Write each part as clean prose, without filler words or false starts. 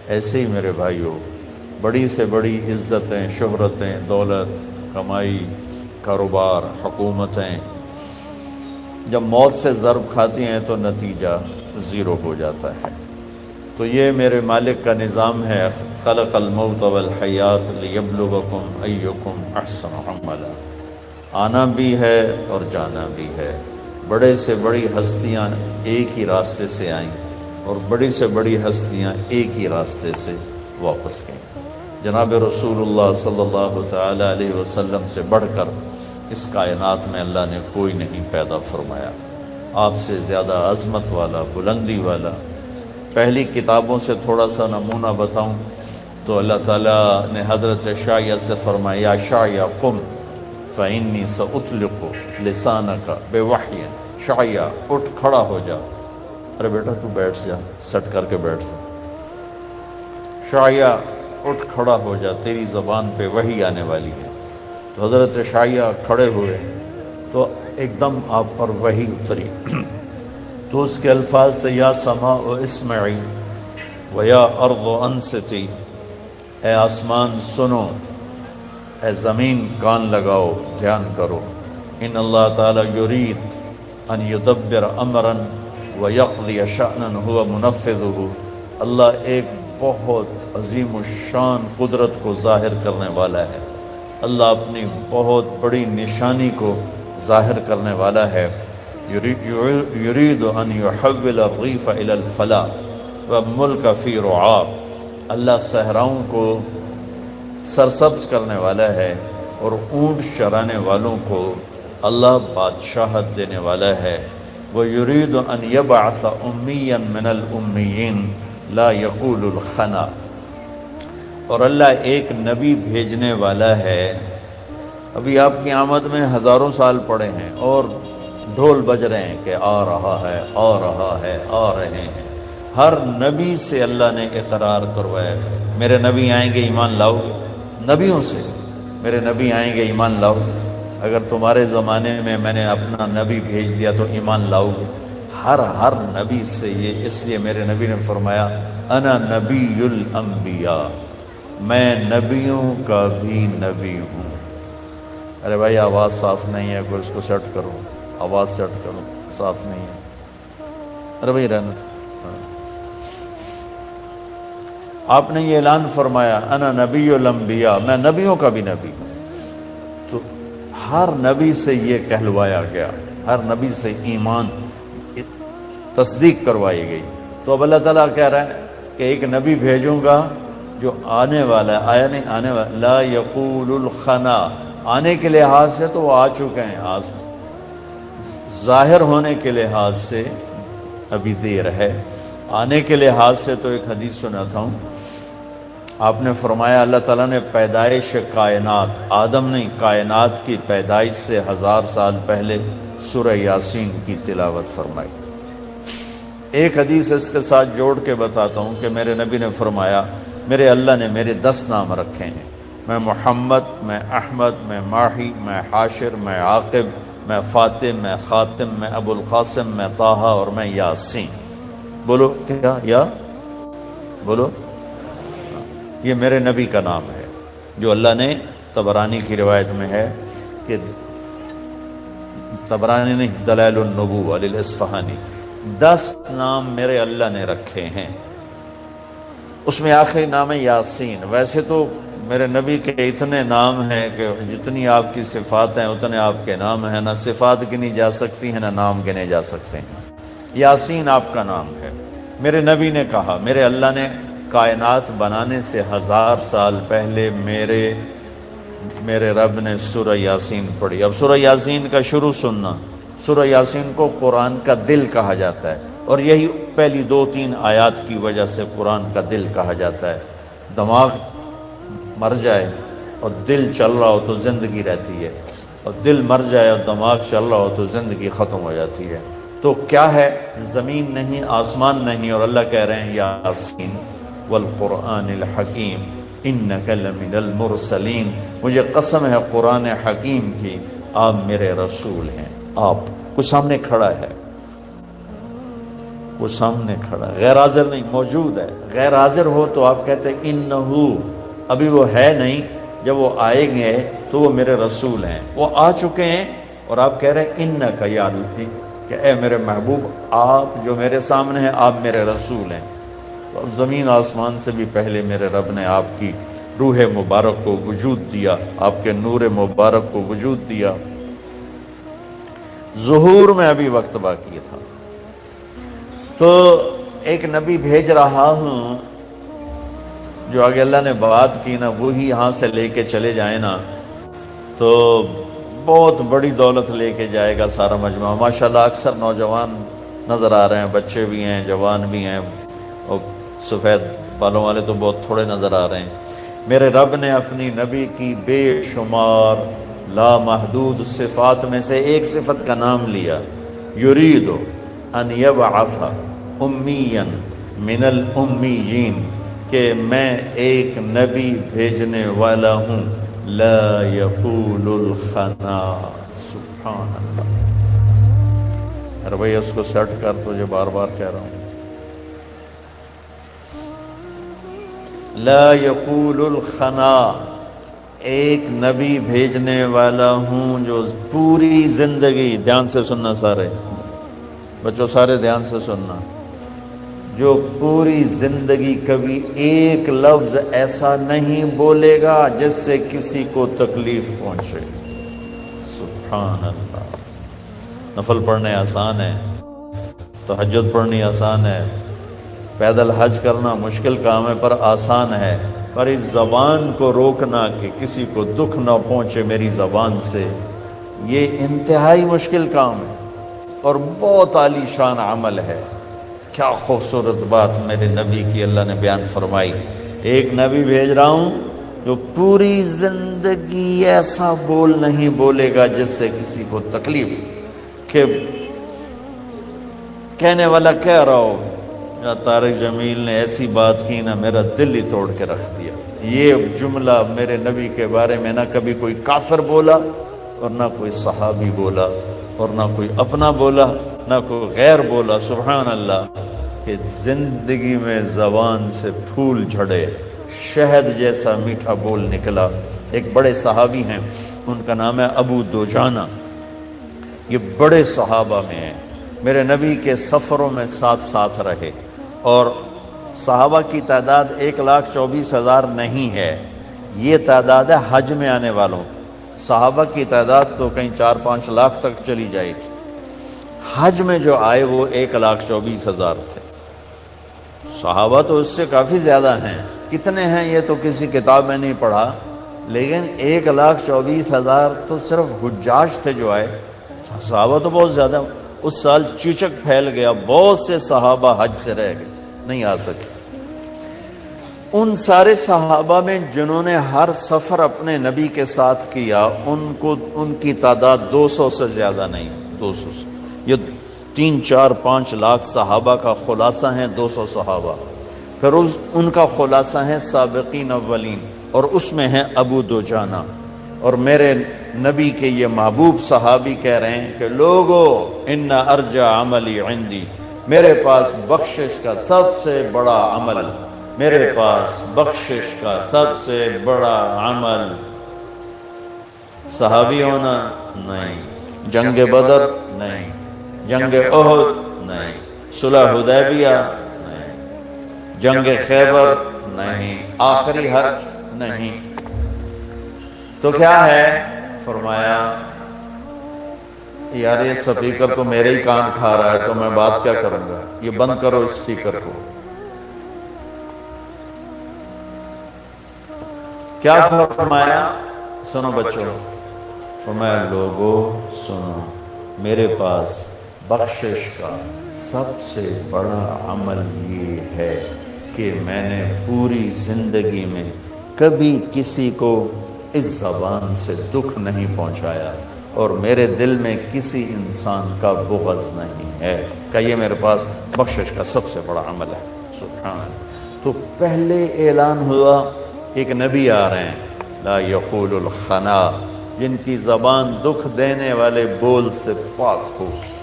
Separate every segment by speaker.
Speaker 1: ایسے ہی میرے بھائیوں بڑی سے بڑی عزتیں، شہرتیں، دولت، کمائی، کاروبار، حکومتیں جب موت سے ضرب کھاتی ہیں تو نتیجہ زیرو ہو جاتا ہے۔ تو یہ میرے مالک کا نظام ہے، خلق الموت والحیات لیبلوکم ایکم احسن عملا۔ آنا بھی ہے اور جانا بھی ہے۔ بڑے سے بڑی ہستیاں ایک ہی راستے سے آئیں اور بڑی سے بڑی ہستیاں ایک ہی راستے سے واپس گئیں۔ جناب رسول اللہ صلی اللہ تعالی علیہ وسلم سے بڑھ کر اس کائنات میں اللہ نے کوئی نہیں پیدا فرمایا۔ آپ سے زیادہ عظمت والا، بلندی والا۔ پہلی کتابوں سے تھوڑا سا نمونہ بتاؤں تو اللہ تعالیٰ نے حضرت شعیہ سے فرمایا یا شعیہ قم فإنی سأطلق لسانک بوحی۔ شعیہ اٹھ کھڑا ہو جا۔ ارے بیٹا تو بیٹھ جا، سٹ کر کے بیٹھ جا۔ شعیہ اٹھ کھڑا ہو جا، تیری زبان پہ وحی آنے والی ہے۔ تو حضرت شعیہ کھڑے ہوئے تو ایک دم آپ پر وحی اتری۔ تو اس کے الفاظ تھے یا سماء اسمعی و یا ارض انصتی۔ اے آسمان سنو، اے زمین کان لگاؤ، دھیان کرو۔ ان اللہ تعالی یرید ان یدبر امرا و یقضی شأنا هو منفذہ۔ اللہ ایک بہت عظیم الشان قدرت کو ظاہر کرنے والا ہے۔ اللہ اپنی بہت بڑی نشانی کو ظاہر کرنے والا ہے۔ یرید ان یحول الریف الی الفلاح والملک فی رعاب۔ اللہ صحراؤں کو سرسبز کرنے والا ہے اور اونٹ چرانے والوں کو اللہ بادشاہت دینے والا ہے۔ وَيُرِيدُ أَن يَبْعَثَ أُمِّيًّا مِّنَ الْأُمِّيِّينَ لَا يَقُولُ الْخَنَا۔ اور اللہ ایک نبی بھیجنے والا ہے۔ ابھی آپ کی آمد میں ہزاروں سال پڑے ہیں اور ڈھول بج رہے ہیں کہ آ رہا ہے، آ رہا ہے، آ رہے ہیں۔ ہر نبی سے اللہ نے اقرار کروایا میرے نبی آئیں گے، ایمان لاؤ گے؟ نبیوں سے میرے نبی آئیں گے، ایمان لاؤ گے؟ اگر تمہارے زمانے میں نے اپنا نبی بھیج دیا تو ایمان لاؤ گے؟ ہر نبی سے یہ، اس لیے میرے نبی نے فرمایا انا نبی الانبیاء، میں نبیوں کا بھی نبی ہوں۔ ارے بھائی آواز صاف نہیں ہے، کوئی اس کو سیٹ کرو، آواز سیٹ کرو، صاف نہیں ہے۔ ارے بھائی رہنا تھا۔ آپ نے یہ اعلان فرمایا انا نبی الانبیاء، میں نبیوں کا بھی نبی ہوں۔ تو ہر نبی سے یہ کہلوایا گیا، ہر نبی سے ایمان تصدیق کروائی گئی۔ تو اب اللہ تعالیٰ کہہ رہا ہے کہ ایک نبی بھیجوں گا جو آنے والا ہے، آیا نہیں، آنے والا، لا یقول الخنا۔ آنے کے لحاظ سے تو وہ آ چکے ہیں، آج ظاہر ہونے کے لحاظ سے ابھی دیر ہے۔ آنے کے لحاظ سے تو ایک حدیث سناتا ہوں، آپ نے فرمایا اللہ تعالیٰ نے پیدائش کائنات، آدم نہیں، کائنات کی پیدائش سے 1000 سال پہلے سورہ یاسین کی تلاوت فرمائی۔ ایک حدیث اس کے ساتھ جوڑ کے بتاتا ہوں کہ میرے نبی نے فرمایا میرے اللہ نے میرے 10 نام رکھے ہیں، میں محمد، میں احمد، میں ماہی، میں حاشر، میں عاقب، میں فاتح، میں خاتم، میں ابو القاسم، میں طٰہٰ اور میں یاسین۔ بولو کیا؟ یا بولو، یہ میرے نبی کا نام ہے جو اللہ نے، طبرانی کی روایت میں ہے کہ، طبرانی نہیں، دلائل النبوہ للاصفہانی، 10 نام میرے اللہ نے رکھے ہیں۔ اس میں آخری نام ہے یاسین۔ ویسے تو میرے نبی کے اتنے نام ہیں کہ جتنی آپ کی صفات ہیں اتنے آپ کے نام ہیں، نہ صفات گنی جا سکتی ہیں نہ نام گنے جا سکتے ہیں۔ یاسین آپ کا نام ہے۔ میرے نبی نے کہا میرے اللہ نے کائنات بنانے سے 1000 سال پہلے میرے رب نے سورہ یاسین پڑھی۔ اب سورہ یاسین کا شروع سننا، سورہ یاسین کو قرآن کا دل کہا جاتا ہے، اور یہی پہلی 2-3 آیات کی وجہ سے قرآن کا دل کہا جاتا ہے۔ دماغ مر جائے اور دل چل رہا ہو تو زندگی رہتی ہے، اور دل مر جائے اور دماغ چل رہا ہو تو زندگی ختم ہو جاتی ہے۔ تو کیا ہے؟ زمین نہیں، آسمان نہیں، اور اللہ کہہ رہے ہیں یاسین والقرآن الحکیم انک لمن المرسلین، مجھے قسم ہے قرآن حکیم کی، آپ میرے رسول ہیں۔ آپ کو سامنے کھڑا ہے، وہ سامنے کھڑا، غیر حاضر نہیں، موجود ہے۔ غیر حاضر ہو تو آپ کہتے ہیں انہو، ابھی وہ ہے نہیں، جب وہ آئیں گے تو وہ میرے رسول ہیں۔ وہ آ چکے ہیں اور آپ کہہ رہے ہیں انکا یا اللہ، کہ اے میرے محبوب آپ جو میرے سامنے ہیں آپ میرے رسول ہیں۔ تو اب زمین آسمان سے بھی پہلے میرے رب نے آپ کی روح مبارک کو وجود دیا، آپ کے نور مبارک کو وجود دیا۔ ظہور میں ابھی وقت باقی تھا، تو ایک نبی بھیج رہا ہوں، جو آگے اللہ نے بات کی نا وہی یہاں سے لے کے چلے جائیں نا تو بہت بڑی دولت لے کے جائے گا سارا مجموعہ۔ ماشاءاللہ اکثر نوجوان نظر آ رہے ہیں، بچے بھی ہیں، جوان بھی ہیں، اور سفید بالوں والے تو بہت تھوڑے نظر آ رہے ہیں۔ میرے رب نے اپنی نبی کی بے شمار لامحدود صفات میں سے ایک صفت کا نام لیا، یرید ان یبعث امیا من الامیین، کہ میں ایک نبی بھیجنے والا ہوں، لا یقول الخنا، سبحان اللہ۔ ارے بھائی اس کو سیٹ کر، تجھے بار بار کہہ رہا ہوں، لا یقول الخنا، ایک نبی بھیجنے والا ہوں جو پوری زندگی، دھیان سے سننا سارے بچوں، سارے دھیان سے سننا، جو پوری زندگی کبھی ایک لفظ ایسا نہیں بولے گا جس سے کسی کو تکلیف پہنچے۔ سبحان اللہ۔ نفل پڑھنے آسان ہے، تہجد پڑھنی آسان ہے، پیدل حج کرنا مشکل کام ہے پر آسان ہے، پر اس زبان کو روکنا کہ کسی کو دکھ نہ پہنچے میری زبان سے، یہ انتہائی مشکل کام ہے اور بہت عالی شان عمل ہے۔ کیا خوبصورت بات میرے نبی کی اللہ نے بیان فرمائی، ایک نبی بھیج رہا ہوں جو پوری زندگی ایسا بول نہیں بولے گا جس سے کسی کو تکلیف، کہ کہنے والا کہہ رہا ہو یا طارق جمیل نے ایسی بات کی نا میرا دل ہی توڑ کے رکھ دیا۔ یہ جملہ میرے نبی کے بارے میں نہ کبھی کوئی کافر بولا اور نہ کوئی صحابی بولا اور نہ کوئی اپنا بولا نہ کوئی غیر بولا۔ سبحان اللہ، کہ زندگی میں زبان سے پھول جھڑے، شہد جیسا میٹھا بول نکلا۔ ایک بڑے صحابی ہیں، ان کا نام ہے ابو دوجانہ، یہ بڑے صحابہ میں ہیں، میرے نبی کے سفروں میں ساتھ ساتھ رہے، اور صحابہ کی تعداد 1,24,000 نہیں ہے، یہ تعداد ہے حج میں آنے والوں کی۔ صحابہ کی تعداد تو کہیں 4-5 لاکھ تک چلی جائے گی، حج میں جو آئے وہ 1,24,000 تھے۔ صحابہ تو اس سے کافی زیادہ ہیں، کتنے ہیں یہ تو کسی کتاب میں نہیں پڑھا، لیکن 1,24,000 تو صرف حجاج تھے جو آئے، صحابہ تو بہت زیادہ۔ اس سال چیچک پھیل گیا، بہت سے صحابہ حج سے رہ گئے، نہیں آ سکے۔ ان سارے صحابہ میں جنہوں نے ہر سفر اپنے نبی کے ساتھ کیا، ان کی تعداد 200 سے زیادہ نہیں، 200 سے، یہ 3-4-5 لاکھ صحابہ کا خلاصہ ہیں 200 صحابہ، پھر ان کا خلاصہ ہے سابقین اولین، اور اس میں ہے ابو دوجانہ۔ اور میرے نبی کے یہ محبوب صحابی کہہ رہے ہیں کہ لوگو ان ارجع عملی عندی، میرے پاس بخشش کا سب سے بڑا عمل، میرے پاس بخشش کا سب سے بڑا عمل صحابی ہونا نہیں، جنگ بدر نہیں، جنگ احد نہیں، صلح حدیبیہ نہیں، جنگ خیبر نہیں، آخری حج نہیں، تو کیا ہے؟ فرمایا یار یہ سپیکر تو میرے ہی کان کھا رہا ہے تو میں بات کیا کروں گا، یہ بند کرو اس سپیکر کو۔ کیا فرمایا؟ سنو بچوں، فرمایا لوگو سنو، میرے پاس بخشش کا سب سے بڑا عمل یہ ہے کہ میں نے پوری زندگی میں کبھی کسی کو اس زبان سے دکھ نہیں پہنچایا، اور میرے دل میں کسی انسان کا بغض نہیں ہے، کہ یہ میرے پاس بخشش کا سب سے بڑا عمل ہے۔ سبحان اللہ۔ تو پہلے اعلان ہوا ایک نبی آ رہے ہیں، لا یقول الخنا، جن کی زبان دکھ دینے والے بول سے پاک ہوگی۔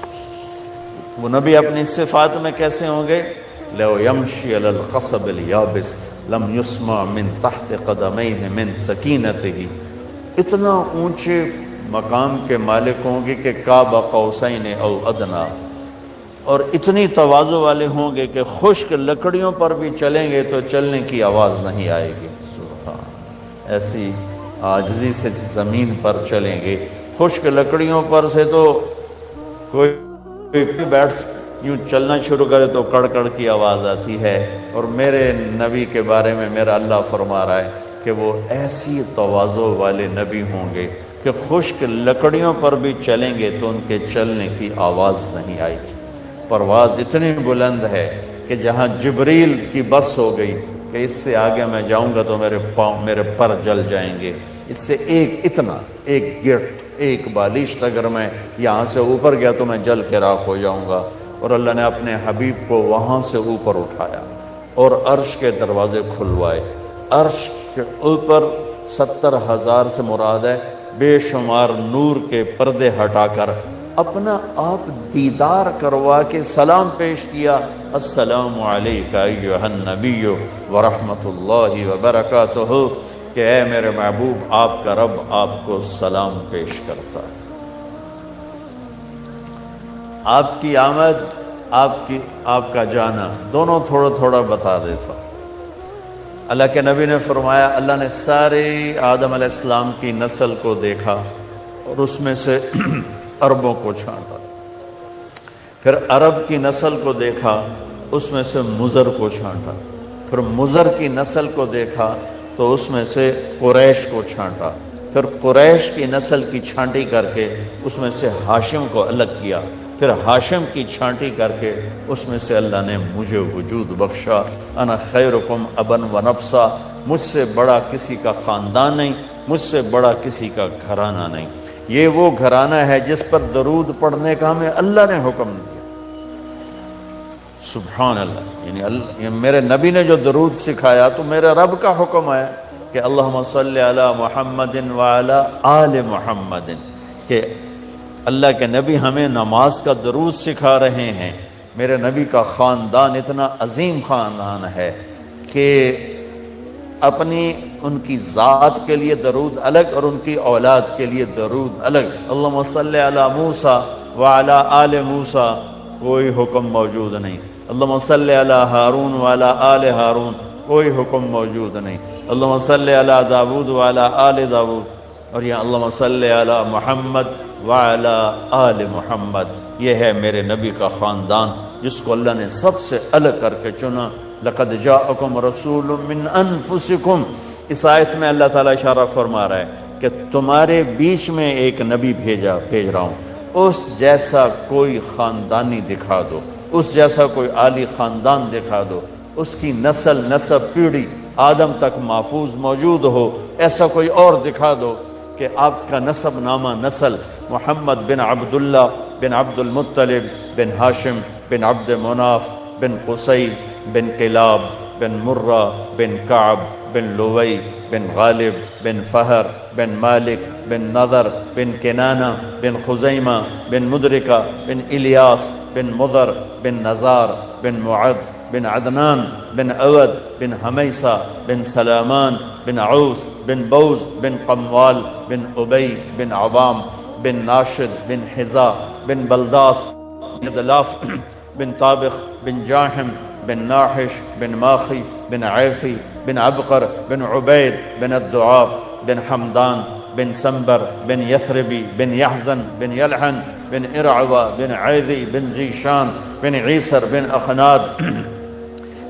Speaker 1: وہ نبی اپنی صفات میں کیسے ہوں گے؟ لو یمشی علی القصب الیابس لم یسمع من تحت قدمیہ من سکینتہ، اتنا اونچے مقام کے مالک ہوں گے کہ قاب قوسین او ادنا، اور اتنی تواضع والے ہوں گے کہ خشک لکڑیوں پر بھی چلیں گے تو چلنے کی آواز نہیں آئے گی۔ سبحان، ایسی عاجزی سے زمین پر چلیں گے۔ خشک لکڑیوں پر سے تو کوئی بیٹھ یوں چلنا شروع کرے تو کڑ کڑ کی آواز آتی ہے، اور میرے نبی کے بارے میں میرا اللہ فرما رہا ہے کہ وہ ایسی تواضع والے نبی ہوں گے کہ خشک لکڑیوں پر بھی چلیں گے تو ان کے چلنے کی آواز نہیں آئے گی۔ پرواز اتنی بلند ہے کہ جہاں جبریل کی بس ہو گئی کہ اس سے آگے میں جاؤں گا تو میرے پر جل جائیں گے، اس سے ایک گرٹ ایک بالشت اگر میں یہاں سے اوپر گیا تو میں جل کے راکھ ہو جاؤں گا۔ اور اللہ نے اپنے حبیب کو وہاں سے اوپر اٹھایا اور عرش کے دروازے کھلوائے۔ عرش کے اوپر 70,000 سے مراد ہے بے شمار نور کے پردے ہٹا کر اپنا آپ دیدار کروا کے سلام پیش کیا، السلام علیکہ ایھا النبی ورحمۃ اللہ وبرکاتہ، کہ اے میرے محبوب آپ کا رب آپ کو سلام پیش کرتا ہے۔ آپ کی آمد، آپ کا جانا دونوں تھوڑا تھوڑا بتا دیتا۔ اللہ کے نبی نے فرمایا اللہ نے سارے آدم علیہ السلام کی نسل کو دیکھا اور اس میں سے عربوں کو چھانٹا، پھر عرب کی نسل کو دیکھا اس میں سے مضر کو چھانٹا، پھر مضر کی نسل کو دیکھا تو اس میں سے قریش کو چھانٹا، پھر قریش کی نسل کی چھانٹی کر کے اس میں سے ہاشم کو الگ کیا، پھر ہاشم کی چھانٹی کر کے اس میں سے اللہ نے مجھے وجود بخشا۔ انا خیرکم ابا و نفسا، مجھ سے بڑا کسی کا خاندان نہیں، مجھ سے بڑا کسی کا گھرانہ نہیں۔ یہ وہ گھرانہ ہے جس پر درود پڑھنے کا ہمیں اللہ نے حکم دیا۔ سبحان اللہ، یعنی میرے نبی نے جو درود سکھایا تو میرے رب کا حکم ہے کہ اللہم صلی علی محمد وعلی آل محمد، کہ اللہ کے نبی ہمیں نماز کا درود سکھا رہے ہیں۔ میرے نبی کا خاندان اتنا عظیم خاندان ہے کہ اپنی ان کی ذات کے لیے درود الگ اور ان کی اولاد کے لیے درود الگ۔ اللہم صلی علی موسیٰ وعلی آل موسیٰ کوئی حکم موجود نہیں، اللہم صلی علی ہارون وعلی آل ہارون کوئی حکم موجود نہیں، اللہم صلی علی داود وعلی آل داود، اور یہاں اللہم صلی علی محمد وعلی آل محمد۔ یہ ہے میرے نبی کا خاندان جس کو اللہ نے سب سے الگ کر کے چنا۔ لقد جاءکم رسول من انفسکم، اس آیت میں اللہ تعالیٰ اشارہ فرما رہا ہے کہ تمہارے بیچ میں ایک نبی بھیج رہا ہوں، اس جیسا کوئی خاندانی دکھا دو، اس جیسا کوئی عالی خاندان دکھا دو، اس کی نسب پیڑھی آدم تک محفوظ موجود ہو، ایسا کوئی اور دکھا دو کہ آپ کا نسب نامہ نسل محمد بن عبداللہ بن عبد المطلب بن ہاشم بن عبد مناف بن قصی بن کلاب بن مرہ بن کعب بن لوی بن غالب بن فہر بن مالک بن نضر بن کنانہ بن خزیمہ بن مدرکہ بن الیاس بن مضر بن نزار بن معد بن عدنان بن عود بن حمیسہ بن سلامان بن عوس بن بوز بن قموال بن ابی بن عوام بن ناشد بن حزا بن بلداس بن دلاف بن طابخ بن جاحم بن ناحش بن ماخی بن عیفی بن عبقر بن عبید بن الدعاب بن حمدان بن سنبر بن یثربی بن یحزن بن یلحن بن ارعوہ بن عیذی بن زیشان بن عیسر بن اخناد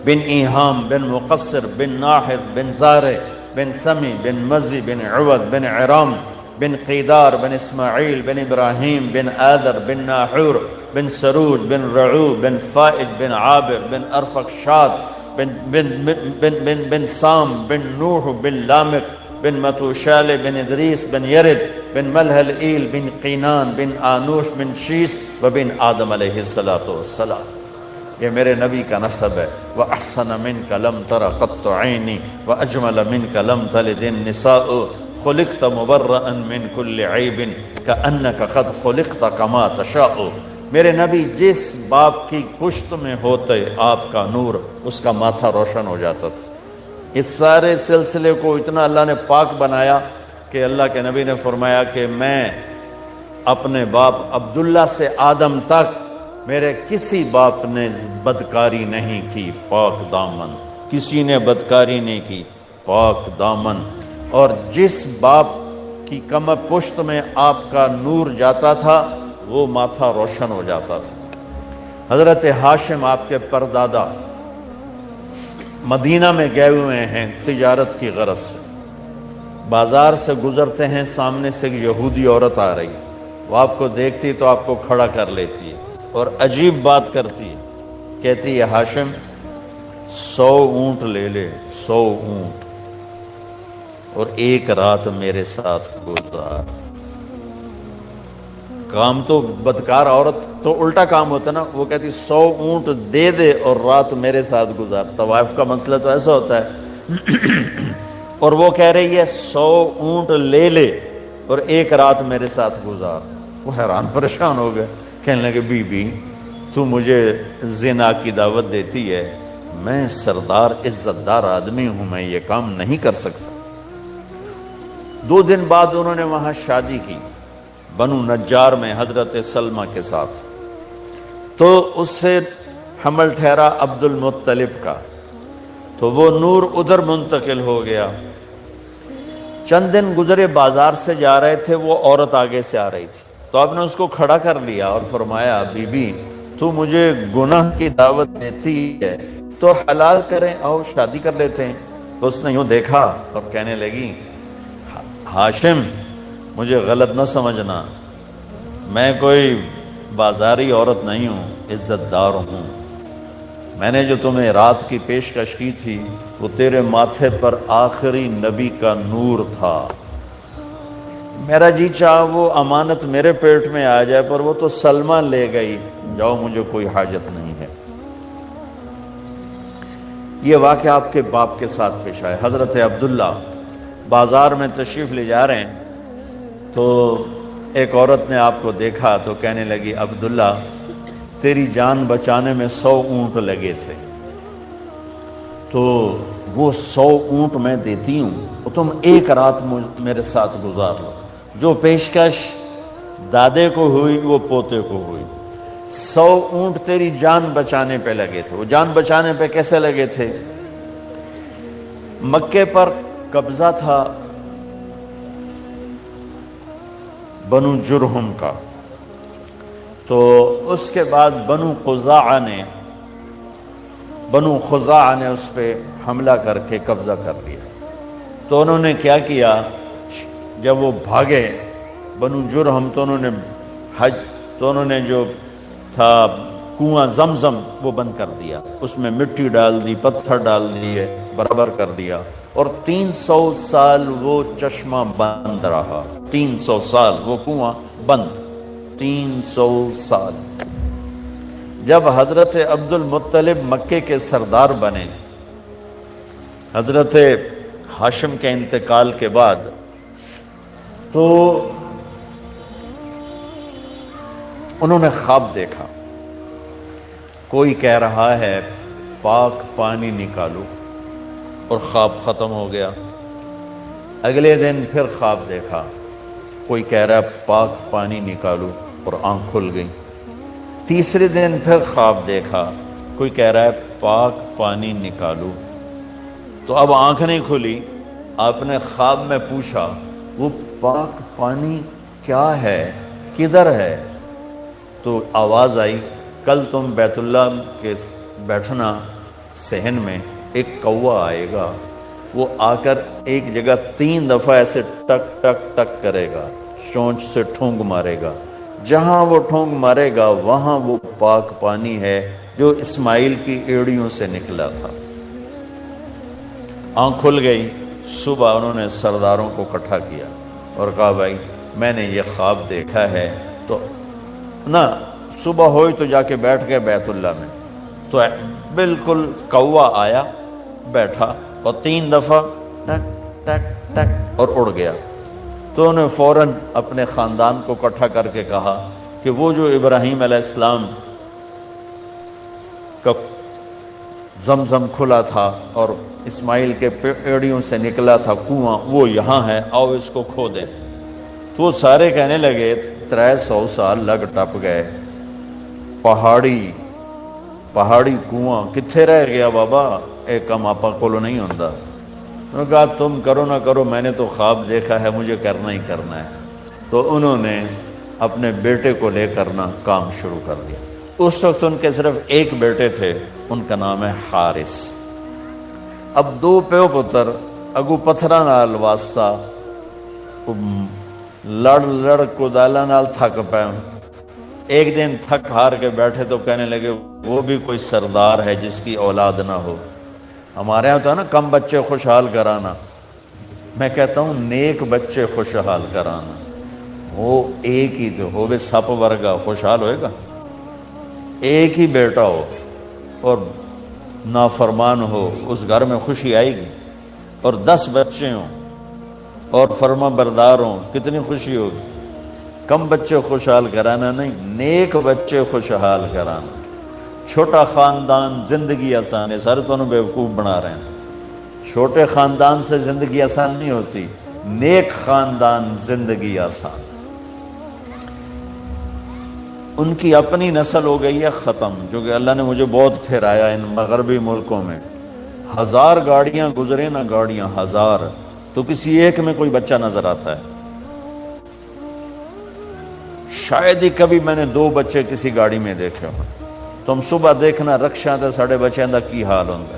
Speaker 1: بن ایہام بن مقصر بن ناحد بن زارع بن سمی بن مزی بن عود بن عرام بن قیدار بن اسماعیل بن ابراہیم بن آدر بن ناحور بن سرود بن رعو بن فائج بن عابر بن ارفقشاد بن سام بن نوح بن لامق بن متوشال بن ادریس بن یرد بن ملحل ایل بن قینان بن آنوش بن شیس و بن آدم علیہ السلام۔ یہ میرے نبی کا نسب ہے۔ وَأَحْسَنَ مِنْكَ لَمْ تَرَ قَطُّ عَيْنِي وَأَجْمَلَ مِنْكَ لَمْ تَلِدِ النِّسَاءُ خُلِقْتَ مُبَرَّأً مِنْ كُلِّ عَيْبٍ كَأَنَّكَ قَدْ خُلِقْتَ كَمَا تَشَاءُ۔ میرے نبی جس باپ کی پشت میں ہوتے آپ کا نور، اس کا ماتھا روشن ہو جاتا تھا۔ اس سارے سلسلے کو اتنا اللہ نے پاک بنایا کہ اللہ کے نبی نے فرمایا کہ میں اپنے باپ عبداللہ سے آدم تک میرے کسی باپ نے بدکاری نہیں کی، پاک دامن، کسی نے بدکاری نہیں کی، پاک دامن۔ اور جس باپ کی کمر پشت میں آپ کا نور جاتا تھا وہ ماتھا روشن ہو جاتا تھا۔ حضرت ہاشم آپ کے پردادا مدینہ میں گئے ہوئے ہیں تجارت کی غرض سے، بازار سے گزرتے ہیں، سامنے سے ایک یہودی عورت آ رہی، وہ آپ کو دیکھتی تو آپ کو کھڑا کر لیتی ہے اور عجیب بات کرتی ہے، کہتی ہے ہاشم 100 اونٹ لے لے، 100 اونٹ، اور ایک رات میرے ساتھ گزار۔ کام تو بدکار عورت تو الٹا کام ہوتا نا، وہ کہتی 100 اونٹ دے دے اور رات میرے ساتھ گزار۔ طوائف کا مسئلہ تو ایسا ہوتا ہے، اور وہ کہہ رہی ہے 100 اونٹ لے لے اور ایک رات میرے ساتھ گزار۔ وہ حیران پریشان ہو گئے، کہنے لگے بی بی تو مجھے زنا کی دعوت دیتی ہے، میں سردار عزت دار آدمی ہوں، میں یہ کام نہیں کر سکتا۔ 2 دن بعد انہوں نے وہاں شادی کی بنو نجار میں حضرت سلمہ کے ساتھ، تو اس سے حمل ٹھہرا عبد المطلب کا، تو وہ نور ادھر منتقل ہو گیا۔ چند دن گزرے، بازار سے جا رہے تھے، وہ عورت آگے سے آ رہی تھی، تو آپ نے اس کو کھڑا کر لیا اور فرمایا بی بی تو مجھے گناہ کی دعوت دیتی ہے تو حلال کریں، آؤ شادی کر لیتے ہیں۔ تو اس نے یوں دیکھا اور کہنے لگی ہاشم مجھے غلط نہ سمجھنا، میں کوئی بازاری عورت نہیں ہوں، عزت دار ہوں، میں نے جو تمہیں رات کی پیشکش کی تھی وہ تیرے ماتھے پر آخری نبی کا نور تھا، میرا جی چاہ وہ امانت میرے پیٹ میں آ جائے، پر وہ تو سلمہ لے گئی، جاؤ مجھے کوئی حاجت نہیں ہے۔ یہ واقعہ آپ کے باپ کے ساتھ پیش آئے۔ حضرت عبداللہ بازار میں تشریف لے جا رہے ہیں تو ایک عورت نے آپ کو دیکھا تو کہنے لگی عبداللہ تیری جان بچانے میں 100 اونٹ لگے تھے، تو وہ 100 اونٹ میں دیتی ہوں، وہ تم ایک رات میرے ساتھ گزار لو۔ جو پیشکش دادے کو ہوئی وہ پوتے کو ہوئی۔ 100 اونٹ تیری جان بچانے پہ لگے تھے۔ وہ جان بچانے پہ کیسے لگے تھے؟ مکے پر قبضہ تھا بنو جرہم کا، تو اس کے بعد بنو خزاعہ نے اس پہ حملہ کر کے قبضہ کر لیا۔ تو انہوں نے کیا کیا، جب وہ بھاگے بنو جرہم تو انہوں نے جو تھا کنواں زمزم وہ بند کر دیا، اس میں مٹی ڈال دی، پتھر ڈال دیے، برابر کر دیا، اور 300 سال وہ چشمہ بند رہا، 300 سال وہ کنواں بند، 300 سال۔ جب حضرت عبد المطلب مکے کے سردار بنے حضرت ہاشم کے انتقال کے بعد، تو انہوں نے خواب دیکھا، کوئی کہہ رہا ہے پاک پانی نکالو، اور خواب ختم ہو گیا۔ اگلے دن پھر خواب دیکھا، کوئی کہہ رہا ہے پاک پانی نکالو، اور آنکھ کھل گئی۔ تیسرے دن پھر خواب دیکھا، کوئی کہہ رہا ہے پاک پانی نکالو، تو اب آنکھ نہیں کھلی۔ آپ نے خواب میں پوچھا وہ پاک پانی کیا ہے، کدھر ہے؟ تو آواز آئی کل تم بیت اللہ کے بیٹھنا صحن میں، ایک کوا آئے گا، وہ آ کر ایک جگہ 3 دفعہ ایسے ٹک ٹک ٹک کرے گا، چونچ سے ٹھونگ مارے گا، جہاں وہ ٹھونگ مارے گا وہاں وہ پاک پانی ہے جو اسماعیل کی ایڑیوں سے نکلا تھا۔ آنکھ کھل گئی۔ صبح انہوں نے سرداروں کو اکٹھا کیا اور کہا بھائی میں نے یہ خواب دیکھا ہے، تو نہ صبح ہوئی تو جا کے بیٹھ گئے بیت اللہ میں، تو بالکل کوا آیا، بیٹھا، اور 3 دفعہ ٹک ٹک ٹک اور اڑ گیا۔ تو انہوں نے فوراً اپنے خاندان کو اکٹھا کر کے کہا کہ وہ جو ابراہیم علیہ السلام کا زمزم کھلا تھا اور اسماعیل کے پیڑیوں سے نکلا تھا کنواں، وہ یہاں ہے، آؤ اس کو کھو دیں۔ تو وہ سارے کہنے لگے 300 سال لگ ٹپ گئے، پہاڑی کنواں کتھے رہ گیا بابا، ایک کم آپا کولو نہیں ہوندہ۔ انہوں نے کہا تم کرو نہ کرو، میں نے تو خواب دیکھا ہے، مجھے کرنا ہی کرنا ہے۔ تو انہوں نے اپنے بیٹے کو لے کرنا کام شروع کر دیا۔ اس وقت ان کے صرف ایک بیٹے تھے، ان کا نام ہے حارث۔ اب 2 پیو پتر اگو پتھرا نال واسطہ لڑ کدالا نال تھک پے۔ ایک دن تھک ہار کے بیٹھے تو کہنے لگے وہ بھی کوئی سردار ہے جس کی اولاد نہ ہو۔ ہمارے یہاں تو ہے نا کم بچے خوشحال کرانا، میں کہتا ہوں نیک بچے خوشحال کرانا۔ وہ ایک ہی تو ہو بے سپ ورگا خوشحال ہوئے گا، ایک ہی بیٹا ہو اور نافرمان ہو، اس گھر میں خوشی آئے گی۔ اور 10 بچے ہوں اور فرما بردار ہوں، کتنی خوشی ہوگی۔ کم بچے خوشحال کرانا نہیں، نیک بچے خوشحال کرانا۔ چھوٹا خاندان زندگی آسان ہے، سارے تو انہوں بیوقوف بنا رہے ہیں۔ چھوٹے خاندان سے زندگی آسان نہیں ہوتی، نیک خاندان زندگی آسان۔ ان کی اپنی نسل ہو گئی ہے ختم، جو کہ اللہ نے مجھے بہت پھرایا ان مغربی ملکوں میں۔ 1000 گاڑیاں گزرے نا، گاڑیاں 1000، تو کسی ایک میں کوئی بچہ نظر آتا ہے۔ شاید ہی کبھی میں نے 2 بچے کسی گاڑی میں دیکھے ہوں۔ تم صبح دیکھنا رکشا تے ساڑھے بچے دا کی حال ہوں گے۔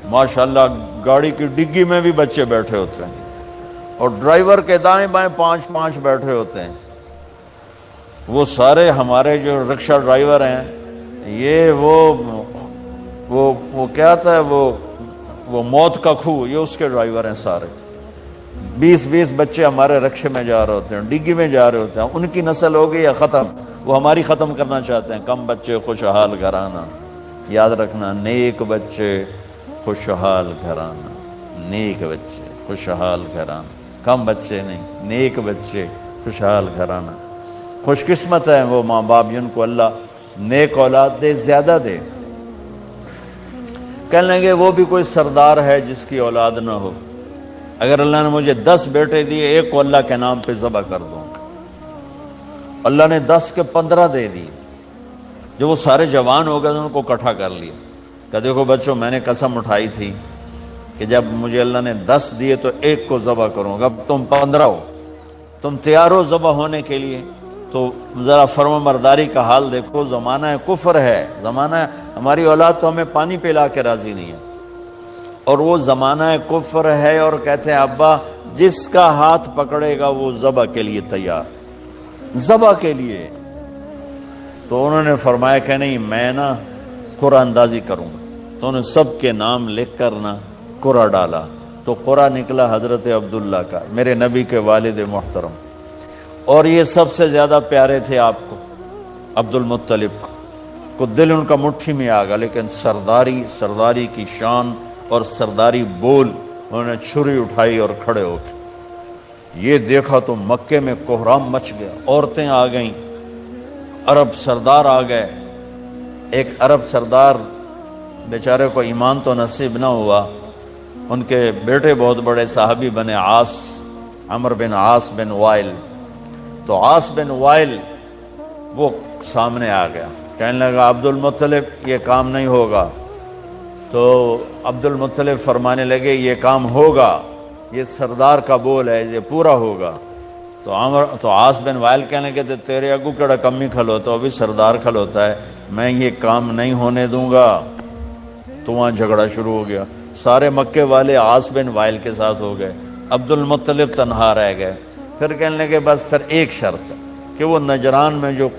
Speaker 1: ماشاءاللہ گاڑی کی ڈگی میں بھی بچے بیٹھے ہوتے ہیں، اور ڈرائیور کے دائیں بائیں 5 بیٹھے ہوتے ہیں۔ وہ سارے ہمارے جو رکشہ ڈرائیور ہیں، یہ وہ کیا تھا، وہ موت کا کھو، یہ اس کے ڈرائیور ہیں سارے۔ 20 بچے ہمارے رکشے میں جا رہے ہوتے ہیں، ڈگی میں جا رہے ہوتے ہیں۔ ان کی نسل ہو گئی ہے ختم، وہ ہماری ختم کرنا چاہتے ہیں۔ کم بچے خوشحال گھرانا، یاد رکھنا، نیک بچے خوشحال گھرانا، نیک بچے خوشحال گھرانا، کم بچے نہیں، نیک بچے خوشحال گھرانا۔ خوش قسمت ہے وہ ماں باپ جن کو اللہ نیک اولاد دے، زیادہ دے۔ کہنے لگے وہ بھی کوئی سردار ہے جس کی اولاد نہ ہو۔ اگر اللہ نے مجھے 10 بیٹے دیے، ایک کو اللہ کے نام پہ ذبح کر دوں۔ اللہ نے 10 کے 15 دے دی۔ جو وہ سارے جوان ہو گئے ان کو اکٹھا کر لیا کہ دیکھو بچوں، میں نے قسم اٹھائی تھی کہ جب مجھے اللہ نے 10 دیے تو ایک کو ذبح کروں گا، اب تم 15 ہو، تم تیار ہو ذبح ہونے کے لیے؟ تو ذرا فرما برداری کا حال دیکھو۔ زمانہ کفر ہے، زمانہ ہماری اولاد تو ہمیں پانی پلا کے راضی نہیں ہے، اور وہ زمانہ کفر ہے، اور کہتے ہیں ابا جس کا ہاتھ پکڑے گا وہ ذبح کے لیے تیار، ذبح کے لیے۔ تو انہوں نے فرمایا کہ نہیں، میں نا قرآن اندازی کروں گا۔ تو انہوں نے سب کے نام لکھ کر نا قرآن ڈالا، تو قرآن نکلا حضرت عبداللہ کا، میرے نبی کے والد محترم۔ اور یہ سب سے زیادہ پیارے تھے آپ کو، عبد المطلب کو دل ان کا مٹھی میں آ گیا، لیکن سرداری کی شان اور سرداری بول، انہوں نے چھری اٹھائی اور کھڑے ہو کے یہ دیکھا تو مکے میں کوہرام مچ گیا، عورتیں آ گئیں، عرب سردار آ گئے۔ ایک عرب سردار بیچارے کو ایمان تو نصیب نہ ہوا، ان کے بیٹے بہت بڑے صحابی بنے، عمر بن عاص بن وائل۔ تو عاص بن وائل وہ سامنے آ گیا، کہنے لگا عبد المطلب یہ کام نہیں ہوگا۔ تو عبد المطلب فرمانے لگے یہ کام ہوگا، یہ سردار کا بول ہے، یہ پورا ہوگا۔ تو عاص بن وائل کہنے لگے تیرے اگو کیڑا کمی کھلوتا، ابھی سردار کھلوتا ہے، میں یہ کام نہیں ہونے دوں گا۔ تو وہاں جھگڑا شروع ہو گیا، سارے مکے والے عاص بن وائل کے ساتھ ہو گئے، عبد المطلب تنہا رہ گئے۔ پھر کہنے لگے بس پھر ایک شرط کہ وہ نجران میں جو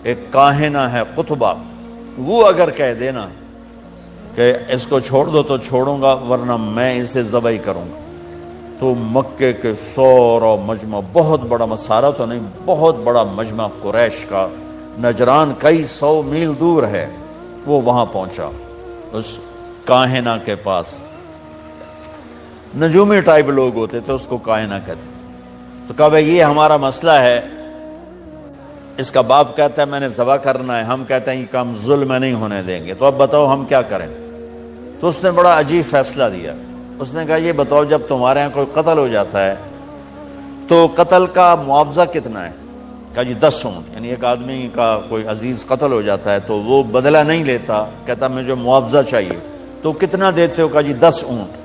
Speaker 1: ایک کاہنہ ہے قطبہ، وہ اگر کہہ دینا کہ اس کو چھوڑ دو تو چھوڑوں گا، ورنہ میں اسے ذبح کروں گا۔ تو مکے کے سورا مجمع، بہت بڑا مسارہ تو نہیں، بہت بڑا مجمع قریش کا، نجران کئی 100 میل دور ہے، وہ وہاں پہنچا اس کاہنہ کے پاس۔ نجومی ٹائپ لوگ ہوتے تھے، اس کو کاہنہ کہتے تھے۔ تو کہا بھائی یہ ہمارا مسئلہ ہے، اس کا باپ کہتا ہے میں نے ذبح کرنا ہے، ہم کہتے ہیں یہ کام ظلم نہیں ہونے دیں گے، تو اب بتاؤ ہم کیا کریں؟ تو اس نے بڑا عجیب فیصلہ دیا، اس نے کہا یہ بتاؤ جب تمہارے یہاں کوئی قتل ہو جاتا ہے تو قتل کا معاوضہ کتنا ہے؟ کہا جی 10 اونٹ، یعنی ایک آدمی کا کوئی عزیز قتل ہو جاتا ہے تو وہ بدلہ نہیں لیتا، کہتا مجھے معاوضہ چاہیے، تو کتنا دیتے ہو؟ کہا جی 10 اونٹ۔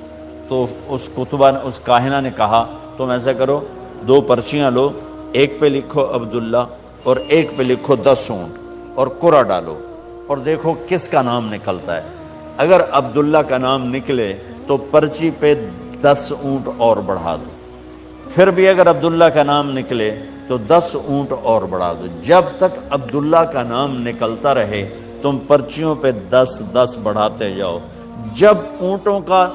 Speaker 1: تو اس کتبہ اس کاہنہ نے کہا تم ایسا کرو 2 پرچیاں لو، ایک پہ لکھو عبداللہ اور ایک پہ لکھو 10 اونٹ اور قرعہ ڈالو اور دیکھو کس کا نام نکلتا ہے۔ اگر عبداللہ کا نام نکلے تو پرچی پہ 10 اونٹ اور بڑھا دو، پھر بھی اگر عبداللہ کا نام نکلے تو 10 اونٹ اور بڑھا دو، جب تک عبداللہ کا نام نکلتا رہے تم پرچیوں پہ 10 بڑھاتے جاؤ، جب اونٹوں کا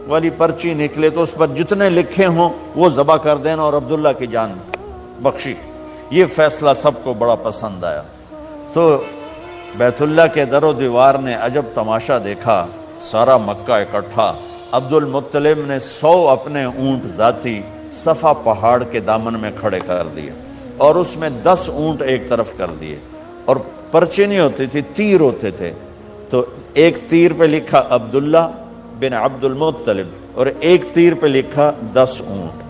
Speaker 1: والی پرچی نکلے تو اس پر جتنے لکھے ہوں وہ ذبح کر دینا اور عبداللہ کی جان بخشی۔ یہ فیصلہ سب کو بڑا پسند آیا، تو بیت اللہ کے در و دیوار نے عجب تماشا دیکھا، سارا مکہ اکٹھا، عبد المطلب نے 100 اپنے اونٹ ذاتی صفا پہاڑ کے دامن میں کھڑے کر دیے اور اس میں 10 اونٹ ایک طرف کر دیے، اور پرچی نہیں ہوتی تھی، تیر ہوتے تھے، تو ایک تیر پہ لکھا عبداللہ بن عبد المطلب اور ایک تیر پہ لکھا 10 اونٹ،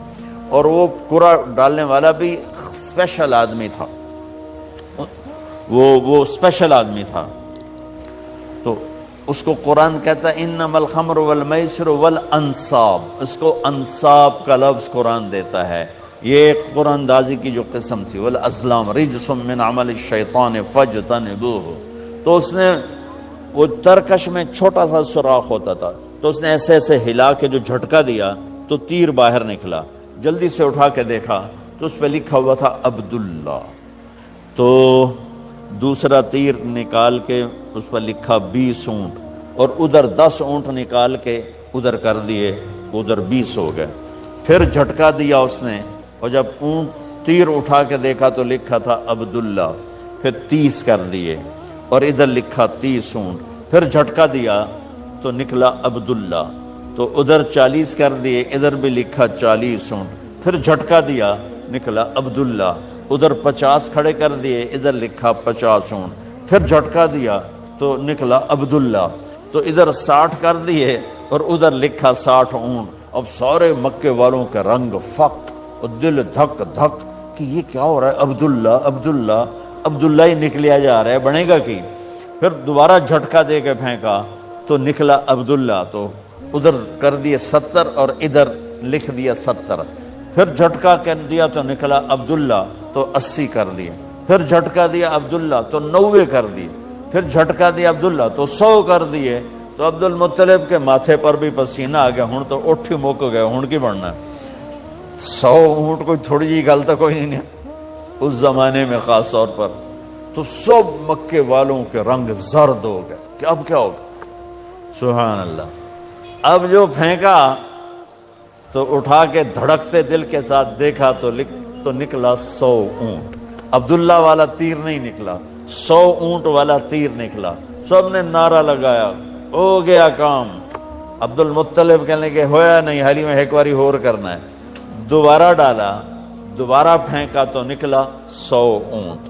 Speaker 1: اور وہ قرعہ ڈالنے والا بھی اسپیشل آدمی تھا، وہ اسپیشل آدمی تھا۔ تو اس کو قرآن کہتا ہے انما الخمر والمیسر والانصاب، اس کو انصاب کا لفظ قرآن دیتا ہے، یہ قرآن اندازی کی جو قسم تھی، والازلام رجس من عمل الشیطان فاجتنبوہ، تو اس نے وہ ترکش میں چھوٹا سا سوراخ ہوتا تھا، تو اس نے ایسے ایسے ہلا کے جو جھٹکا دیا تو تیر باہر نکلا، جلدی سے اٹھا کے دیکھا تو اس پہ لکھا ہوا تھا عبداللہ، تو دوسرا تیر نکال کے اس پر لکھا 20 اونٹ اور ادھر 10 اونٹ نکال کے ادھر کر دیے، ادھر 20 ہو گئے، پھر جھٹکا دیا اس نے، اور جب اونٹ تیر اٹھا کے دیکھا تو لکھا تھا عبداللہ، پھر 30 کر دیے اور ادھر لکھا 30 اونٹ، پھر جھٹکا دیا تو نکلا عبداللہ، تو ادھر 40 کر دیے، ادھر بھی لکھا 40 اونٹ، پھر جھٹکا دیا نکلا عبداللہ، ادھر 50 کھڑے کر دیے، ادھر لکھا 50 اونٹ، پھر جھٹکا دیا تو نکلا عبداللہ، تو ادھر 60 کر دیے اور ادھر لکھا 60 اونٹ۔ اب سارے مکے والوں کے رنگ فق اور دل دھک دھک کہ یہ کیا ہو رہا ہے، عبداللہ عبداللہ عبداللہ ہی نکلیا جا رہا ہے، بنے گا کی؟ پھر دوبارہ جھٹکا دے کے پھینکا تو نکلا عبداللہ، تو ادھر کر دیے 70 اور ادھر لکھ دیا 70، پھر جھٹکا کر دیا تو نکلا عبداللہ، تو 80 کر دیے، پھر جھٹکا دیا عبداللہ تو 90 کر دیے، پھر جھٹکا دیا عبداللہ تو 100 کر دیے، تو عبد المطلب کے ماتھے پر بھی پسینہ آ گیا، ہن تو اٹھ ہی مک گئے، ہن کی بڑھنا ہے، 100 اونٹ کوئی تھوڑی جی گل تو کوئی نہیں اس زمانے میں خاص طور پر، تو سب مکے والوں کے رنگ زرد ہو گئے کہ اب کیا ہوگا، سبحان اللہ۔ اب جو پھینکا تو اٹھا کے دھڑکتے دل کے ساتھ دیکھا تو نکلا 100 اونٹ، عبداللہ والا تیر نہیں نکلا، 100 اونٹ والا تیر نکلا، سب نے نعرہ لگایا ہو گیا کام۔ عبد المطلب کہنے کے ہویا نہیں، حالی میں ایک باری اور کرنا ہے، دوبارہ ڈالا، دوبارہ پھینکا تو نکلا 100 اونٹ،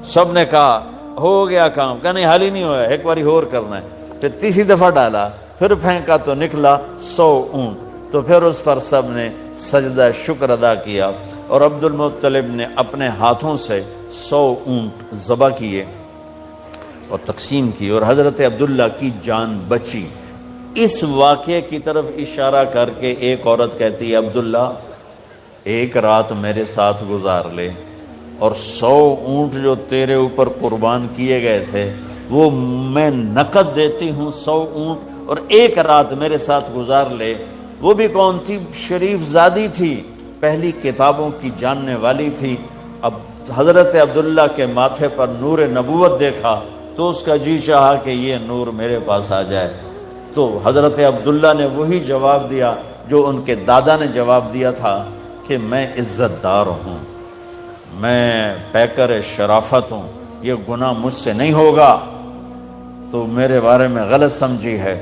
Speaker 1: سب نے کہا ہو گیا کام، کہا نہیں حالی نہیں ہوا، ایک باری اور کرنا ہے، پھر تیسری دفعہ ڈالا، پھر پھینکا تو نکلا 100 اونٹ، تو پھر اس پر سب نے سجدہ شکر ادا کیا، اور عبد المطلب نے اپنے ہاتھوں سے 100 اونٹ ذبح کیے اور تقسیم کی، اور حضرت عبداللہ کی جان بچی۔ اس واقعے کی طرف اشارہ کر کے ایک عورت کہتی ہے عبداللہ ایک رات میرے ساتھ گزار لے، اور 100 اونٹ جو تیرے اوپر قربان کیے گئے تھے وہ میں نقد دیتی ہوں 100 اونٹ، اور ایک رات میرے ساتھ گزار لے۔ وہ بھی کون تھی؟ شریف زادی تھی، پہلی کتابوں کی جاننے والی تھی۔ اب حضرت عبداللہ کے ماتھے پر نور نبوت دیکھا تو اس کا جی چاہا کہ یہ نور میرے پاس آ جائے، تو حضرت عبداللہ نے وہی جواب دیا جو ان کے دادا نے جواب دیا تھا کہ میں عزت دار ہوں، میں پیکر شرافت ہوں، یہ گناہ مجھ سے نہیں ہوگا، تو میرے بارے میں غلط سمجھی ہے۔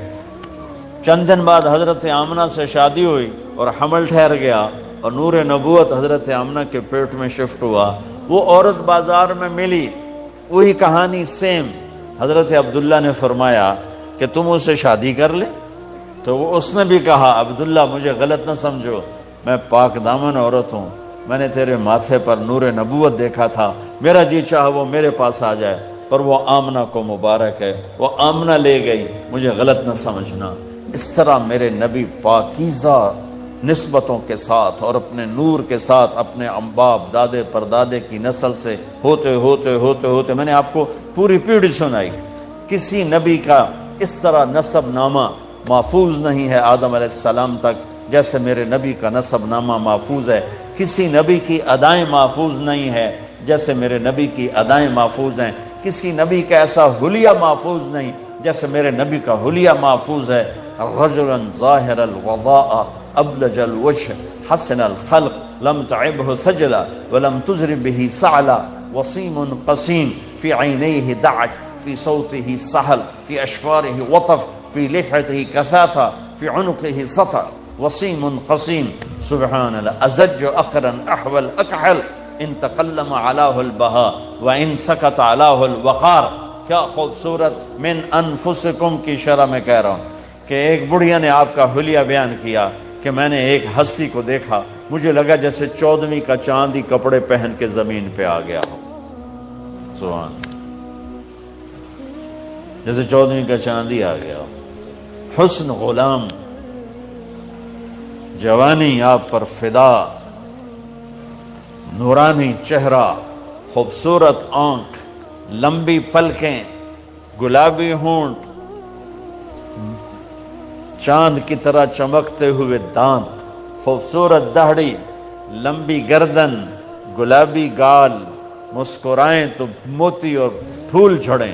Speaker 1: چند دن بعد حضرت آمنہ سے شادی ہوئی اور حمل ٹھہر گیا، اور نور نبوت حضرت آمنہ کے پیٹ میں شفٹ ہوا، وہ عورت بازار میں ملی، وہی کہانی سیم۔ حضرت عبداللہ نے فرمایا کہ تم اسے شادی کر لے، تو اس نے بھی کہا عبداللہ مجھے غلط نہ سمجھو، میں پاک دامن عورت ہوں، میں نے تیرے ماتھے پر نور نبوت دیکھا تھا، میرا جی چاہا وہ میرے پاس آ جائے، پر وہ آمنہ کو مبارک ہے، وہ آمنہ لے گئی، مجھے غلط نہ سمجھنا۔ اس طرح میرے نبی پاکیزہ نسبتوں کے ساتھ اور اپنے نور کے ساتھ اپنے باپ دادے پردادے کی نسل سے ہوتے ہوتے ہوتے ہوتے، میں نے آپ کو پوری پیڑھی سنائی، کسی نبی کا اس طرح نسب نامہ محفوظ نہیں ہے آدم علیہ السلام تک جیسے میرے نبی کا نسب نامہ محفوظ ہے، کسی نبی کی ادائیں محفوظ نہیں ہے جیسے میرے نبی کی ادائیں محفوظ ہیں، کسی نبی کا ایسا حلیہ محفوظ نہیں جیسے میرے نبی کا حلیہ محفوظ ہے۔ رجلا ظاہر الوضاء ابلج الوجه حسن الخلق لم تعبه ثجلا ولم تزر به سعلا وصیم قسیم في عینیہ دعج في صوته سہل في اشفاره وطف في لحيته كثافة في عنقه سطع وصیم قسیم سبحان اللہ ازج اقرا احول اکحل ان تقلم علاه البہاء وان سکت علاه الوقار۔ کیا خوبصورت من انفسکم کی شرح میں کہہ رہا ہوں کہ ایک بڑھیا نے آپ کا حلیہ بیان کیا کہ میں نے ایک ہستی کو دیکھا، مجھے لگا جیسے 14ویں کا چاندی کپڑے پہن کے زمین پہ آ گیا ہو، سبحان، جیسے 14ویں کا چاندی آ گیا ہو۔ حسن غلام، جوانی آپ پر فدا، نورانی چہرہ، خوبصورت آنکھ، لمبی پلکیں، گلابی ہونٹ، چاند کی طرح چمکتے ہوئے دانت، خوبصورت داڑھی، لمبی گردن، گلابی گال، مسکرائیں تو موتی اور پھول جھڑیں،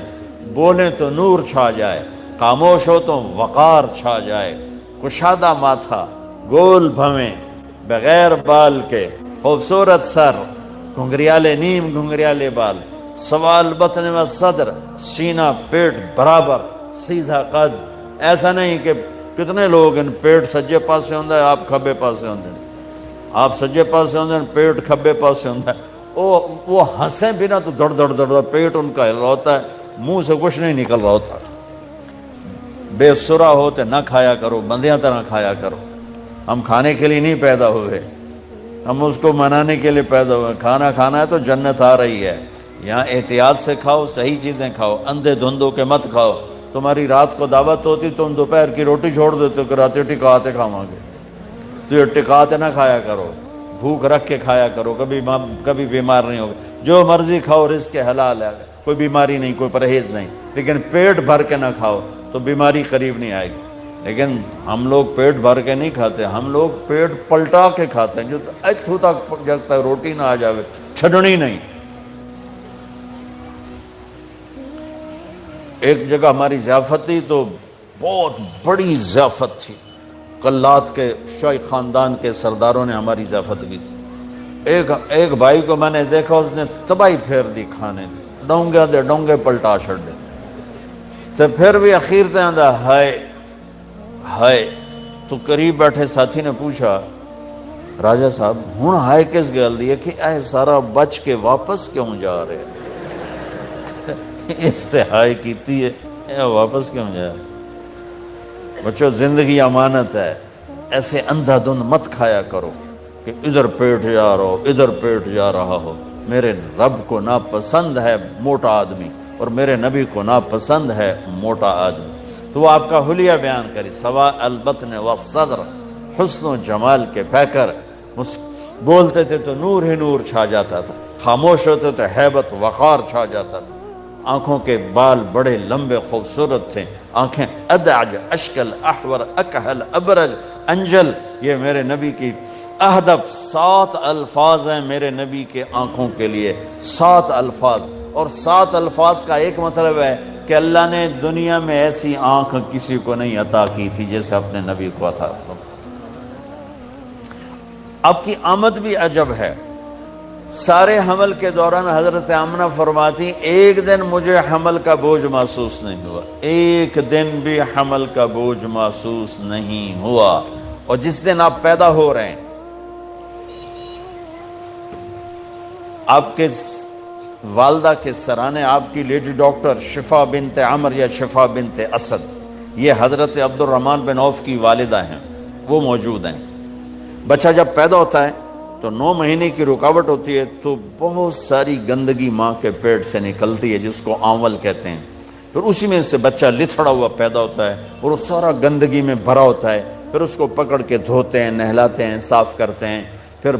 Speaker 1: بولیں تو نور چھا جائے، خاموش ہو تو وقار چھا جائے، کشادہ ماتھا، گول بھویں، بغیر بال کے، خوبصورت سر، گھنگریالے نیم گھنگریالے بال، سوال بطن و صدر، سینہ پیٹ برابر، سیدھا قد، ایسا نہیں کہ کتنے لوگ ان پیٹ سجے پاسے ہوندہ ہے آپ کھبے پاسے ہوندے ہیں، آپ سجے پاسے ہوندے ہیں پیٹ کھبے پاسے ہوندہ ہے، وہ ہنسیں بھی نہ تو دڑ دڑ دڑ پیٹ ان کا ہل رہا ہوتا ہے، منہ سے کچھ نہیں نکل رہا ہوتا۔ بے سرا ہوتے نہ کھایا کرو، بندیاں طرح کھایا کرو۔ ہم کھانے کے لیے نہیں پیدا ہوئے، ہم اس کو منانے کے لیے پیدا ہوئے۔ کھانا کھانا ہے تو جنت آ رہی ہے، یہاں احتیاط سے کھاؤ، صحیح چیزیں کھاؤ، اندھے دھندوں کے مت کھاؤ۔ تمہاری رات کو دعوت ہوتی تم دوپہر کی روٹی چھوڑ دیتے کہ رات ٹکاتے کھاؤں گے، تو یہ ٹکاتے نہ کھایا کرو، بھوک رکھ کے کھایا کرو، کبھی بیمار نہیں ہوگا۔ جو مرضی کھاؤ، رزق حلال ہے، کوئی بیماری نہیں، کوئی پرہیز نہیں، لیکن پیٹ بھر کے نہ کھاؤ تو بیماری قریب نہیں آئے گی۔ لیکن ہم لوگ پیٹ بھر کے نہیں کھاتے، ہم لوگ پیٹ پلٹا کے کھاتے ہیں، جو اتھو تک جب تک روٹی نہ آ جاوے چھڈنی نہیں۔ ایک جگہ ہماری ضیافت تھی تو بہت بڑی ضیافت تھی، قلات کے شاہی خاندان کے سرداروں نے ہماری ضیافت کی تھی۔ ایک بھائی کو میں نے دیکھا، اس نے تباہی پھیر دی کھانے دی، ڈونگے پلٹا چھڑ دے، تو پھر بھی اخیر تے آندہ ہائے، تو قریب بیٹھے ساتھی نے پوچھا راجہ صاحب ہون ہائے کس گل دی ہے کہ اے سارا بچ کے واپس کیوں جا رہے استحائی کیتی ہے، اے واپس کیوں جا رہے؟ بچو زندگی امانت ہے، ایسے اندھا دھند مت کھایا کرو کہ ادھر پیٹ جا رہا ہو ادھر پیٹ جا رہا ہو۔ میرے رب کو ناپسند ہے موٹا آدمی، اور میرے نبی کو ناپسند ہے موٹا آدمی۔ تو وہ آپ کا حلیہ بیان کری، سوا البطن والصدر، حسن و جمال کے پیکر، بولتے تھے تو نور ہی نور چھا جاتا تھا، خاموش ہوتے تو ہیبت وقار چھا جاتا تھا۔ آنکھوں کے بال بڑے لمبے خوبصورت تھے، آنکھیں ادعج اشکل احور اکحل ابرج انجل۔ یہ میرے نبی کی اہدب 7 الفاظ ہیں میرے نبی کے آنکھوں کے لیے، 7 الفاظ۔ اور 7 الفاظ کا ایک مطلب ہے کہ اللہ نے دنیا میں ایسی آنکھ کسی کو نہیں عطا کی تھی جیسے اپنے نبی کو عطا کی۔ آپ کی آمد بھی عجب ہے۔ سارے حمل کے دوران حضرت آمنہ فرماتی ایک دن مجھے حمل کا بوجھ محسوس نہیں ہوا، ایک دن بھی حمل کا بوجھ محسوس نہیں ہوا۔ اور جس دن آپ پیدا ہو رہے ہیں، آپ کے والدہ کے سرانے آپ کی لیڈی ڈاکٹر شفا بنت عمر یا شفا بنت اسد، یہ حضرت عبد الرحمن بن عوف کی والدہ ہیں، وہ موجود ہیں۔ بچہ جب پیدا ہوتا ہے تو 9 مہینے کی رکاوٹ ہوتی ہے، تو بہت ساری گندگی ماں کے پیٹ سے نکلتی ہے جس کو آنول کہتے ہیں، پھر اسی میں سے بچہ لتھڑا ہوا پیدا ہوتا ہے اور وہ سارا گندگی میں بھرا ہوتا ہے، پھر اس کو پکڑ کے دھوتے ہیں، نہلاتے ہیں، صاف کرتے ہیں، پھر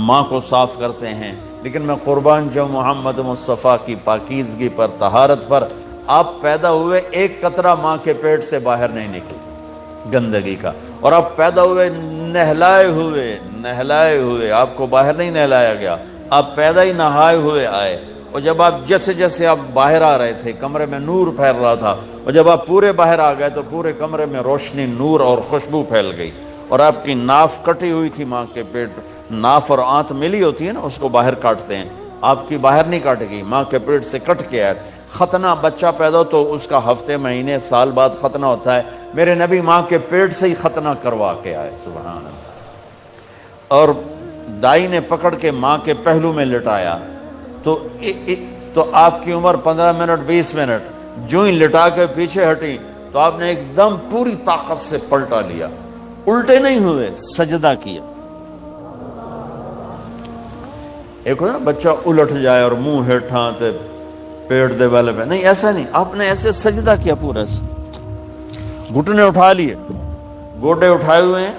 Speaker 1: ماں کو صاف کرتے ہیں۔ لیکن میں قربان جاؤں محمد مصطفیٰ کی پاکیزگی پر، طہارت پر، آپ پیدا ہوئے ایک قطرہ ماں کے پیٹ سے باہر نہیں نکلی گندگی کا، اور آپ پیدا ہوئے نہلائے ہوئے، آپ کو باہر نہیں نہلایا گیا، آپ پیدا ہی نہائے ہوئے آئے، اور جب آپ جیسے آپ باہر آ رہے تھے کمرے میں نور پھیل رہا تھا، اور جب آپ پورے باہر آ گئے تو پورے کمرے میں روشنی، نور اور خوشبو پھیل گئی، اور آپ کی ناف کٹی ہوئی تھی ماں کے پیٹ، ناف اور آنت ملی ہوتی ہے نا، اس کو باہر کاٹتے ہیں، آپ کی باہر نہیں کاٹ گئی، ماں کے پیٹ سے کٹ کے آئے۔ ختنہ بچہ پیدا ہو تو اس کا ہفتے، مہینے، سال بعد ختنہ ہوتا ہے، میرے نبی ماں کے پیٹ سے ہی ختنہ کروا کے آئے، سبحان اللہ۔ اور دائی نے پکڑ کے ماں کے پہلو میں لٹایا تو آپ کی عمر 15 منٹ 20 منٹ، جو ہی لٹا کے پیچھے ہٹی تو آپ نے ایک دم پوری طاقت سے پلٹا لیا، الٹے نہیں ہوئے، سجدہ کیا۔ ایک ہوتا نا بچہ الٹ جائے اور منہ ہیٹھاں تے پیٹ دے والے پہ، نہیں ایسا نہیں، آپ نے ایسے سجدہ کیا، پورا سے گھٹنے اٹھا لیے، گوڈے اٹھائے ہوئے ہیں،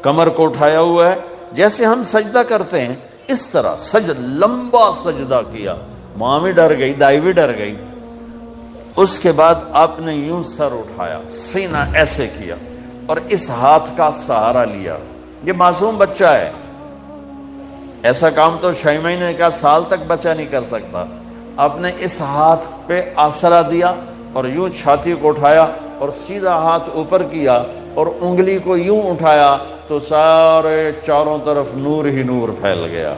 Speaker 1: کمر کو اٹھایا ہوا ہے، جیسے ہم سجدہ کرتے ہیں اس طرح لمبا سجدہ کیا۔ ماں بھی ڈر گئی، دائی بھی ڈر گئی۔ اس کے بعد آپ نے یوں سر اٹھایا، سینہ ایسے کیا اور اس ہاتھ کا سہارا لیا۔ یہ معصوم بچہ ہے، ایسا کام تو 6 مہینے کا، سال تک بچہ نہیں کر سکتا۔ آپ نے اس ہاتھ پہ آسرا دیا اور یوں چھاتی کو اٹھایا اور سیدھا ہاتھ اوپر کیا اور انگلی کو یوں اٹھایا تو سارے چاروں طرف نور ہی نور پھیل گیا،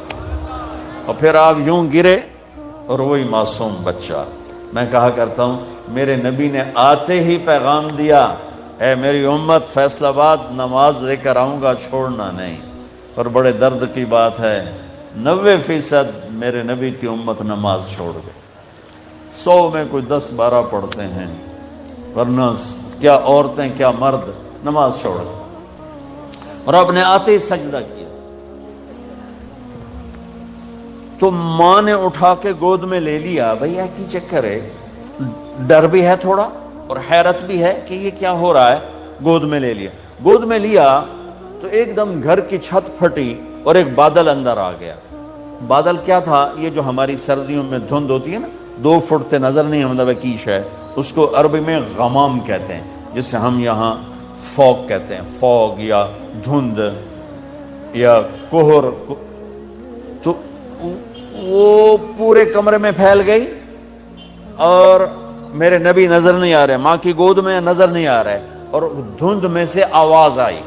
Speaker 1: اور پھر آپ یوں گرے اور وہی معصوم بچہ۔ میں کہا کرتا ہوں میرے نبی نے آتے ہی پیغام دیا، اے میری امت، فیصل آباد نماز لے کر آؤں گا، چھوڑنا نہیں۔ اور بڑے درد کی بات ہے 90% میرے نبی کی امت نماز چھوڑ گئی، 100 میں کوئی 10-12 پڑھتے ہیں، ورنہ کیا عورتیں کیا مرد نماز چھوڑ گئے۔ اور آپ نے آتے ہی سجدہ کیا تو ماں نے اٹھا کے گود میں لے لیا۔ بھئی کی چکر ہے، ڈر بھی ہے تھوڑا اور حیرت بھی ہے کہ یہ کیا ہو رہا ہے۔ گود میں لے لیا، گود میں لیا تو ایک دم گھر کی چھت پھٹی اور ایک بادل اندر آ گیا۔ بادل کیا تھا؟ یہ جو ہماری سردیوں میں دھند ہوتی ہے نا، 2 فٹ تے نظر نہیں ہمیں کیش ہے، اس کو عربی میں غمام کہتے ہیں، جسے ہم یہاں فوگ کہتے ہیں، فوگ یا دھند یا کوہر۔ تو وہ پورے کمرے میں پھیل گئی اور میرے نبی نظر نہیں آ رہے، ماں کی گود میں نظر نہیں آ رہے، اور دھند میں سے آواز آئی۔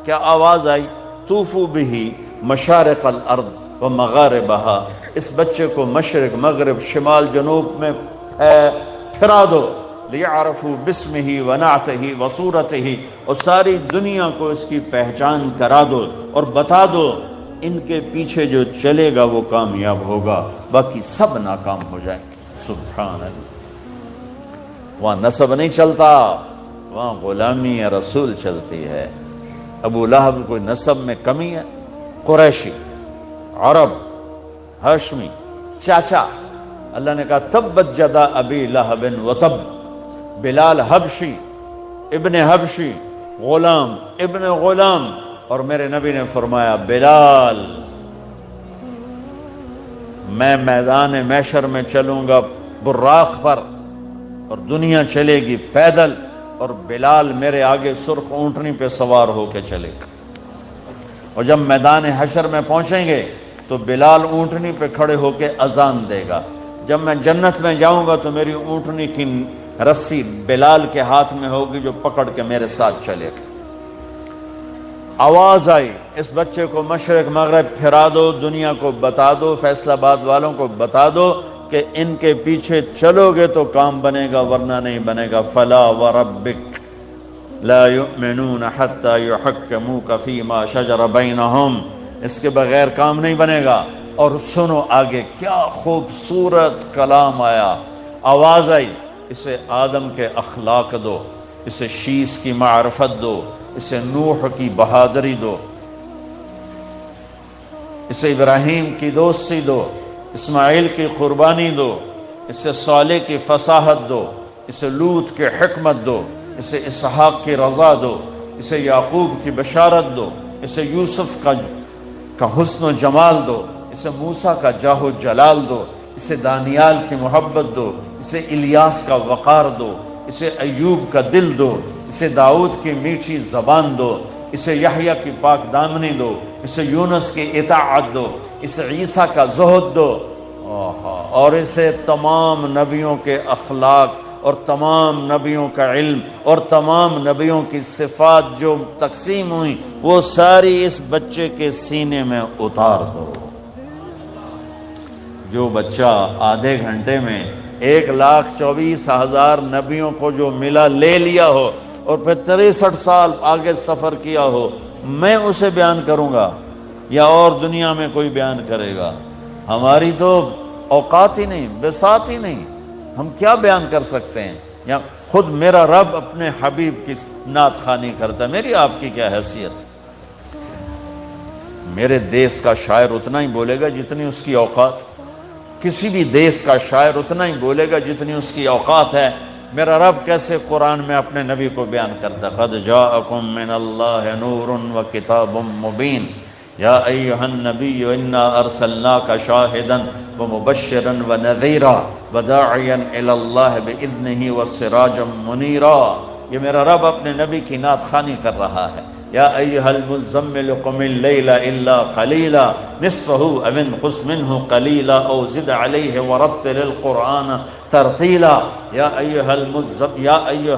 Speaker 1: کیا آواز آئی؟ طوفوا بہ مشارق الارض و مغاربہا، اس بچے کو مشرق، مغرب، شمال، جنوب میں پھرا دو، لیعرفوا باسمہ و نعتہ و صورتہ، اور ساری دنیا کو اس کی پہچان کرا دو اور بتا دو، ان کے پیچھے جو چلے گا وہ کامیاب ہوگا، باقی سب ناکام ہو جائیں گے۔ سبحان اللہ۔ وہاں نسب نہیں چلتا، وہاں غلامی رسول چلتی ہے۔ ابو لہب کوئی نسب میں کمی ہے؟ قریشی، عرب، ہاشمی، چاچا۔ اللہ نے کہا تبت جدا ابی لہب وتب، بلال حبشی، ابن حبشی، غلام ابن غلام، اور میرے نبی نے فرمایا بلال میں میدان محشر میں چلوں گا براق پر اور دنیا چلے گی پیدل، اور بلال میرے آگے سرخ اونٹنی پہ سوار ہو کے چلے گا۔ اور جب میدان حشر میں پہنچیں گے تو بلال اونٹنی پہ کھڑے ہو کے اذان دے گا۔ جب میں جنت میں جاؤں گا تو میری اونٹنی کی رسی بلال کے ہاتھ میں ہوگی جو پکڑ کے میرے ساتھ چلے گا۔ آواز آئی، اس بچے کو مشرق مغرب پھرا دو، دنیا کو بتا دو، فیصل آباد والوں کو بتا دو کہ ان کے پیچھے چلو گے تو کام بنے گا ورنہ نہیں بنے گا۔ فلا وربک لا یؤمنون حتی یحکموک فیما شجر بینہم، اس کے بغیر کام نہیں بنے گا۔ اور سنو آگے کیا خوبصورت کلام آیا، آواز آئی، اسے آدم کے اخلاق دو، اسے شیس کی معرفت دو، اسے نوح کی بہادری دو، اسے ابراہیم کی دوستی دو، اسماعیل کی قربانی دو، اسے صالح کی فصاحت دو، اسے لوط کی حکمت دو، اسے اسحاق کی رضا دو، اسے یعقوب کی بشارت دو، اسے یوسف کا حسن و جمال دو، اسے موسیٰ کا جاہ و جلال دو، اسے دانیال کی محبت دو، اسے الیاس کا وقار دو، اسے ایوب کا دل دو، اسے داؤد کی میٹھی زبان دو، اسے یحییٰ کی پاک دامنی دو، اسے یونس کی اطاعت دو، اسے عیسیٰ کا زہد دو، اور اسے تمام نبیوں کے اخلاق اور تمام نبیوں کا علم اور تمام نبیوں کی صفات جو تقسیم ہوئی وہ ساری اس بچے کے سینے میں اتار دو۔ جو بچہ آدھے گھنٹے میں 1,24,000 نبیوں کو جو ملا لے لیا ہو اور پھر 63 سال آگے سفر کیا ہو، میں اسے بیان کروں گا یا اور دنیا میں کوئی بیان کرے گا؟ ہماری تو اوقات ہی نہیں، بساط ہی نہیں، ہم کیا بیان کر سکتے ہیں؟ یا خود میرا رب اپنے حبیب کی نعت خوانی کرتا ہے، میری آپ کی کیا حیثیت؟ میرے دیس کا شاعر اتنا ہی بولے گا جتنی اس کی اوقات، کسی بھی دیس کا شاعر اتنا ہی بولے گا جتنی اس کی اوقات ہے۔ میرا رب کیسے قرآن میں اپنے نبی کو بیان کرتا ہے، قد جاءکم من اللہ نور و کتاب مبین یا ایھا النبی انا ارسلناک شاہدا ومبشرا ونذیرا وداعیا الی اللہ باذنہ وسراجا منیرا۔ یہ میرا رب اپنے نبی کی نعت خوانی کر رہا ہے۔ یا ایھا المزمل قم اللیل الا قلیلا نصفہ او انقص منہ قلیلا او زد علیہ ورتل القرآن ترتیلا۔ یا ایھا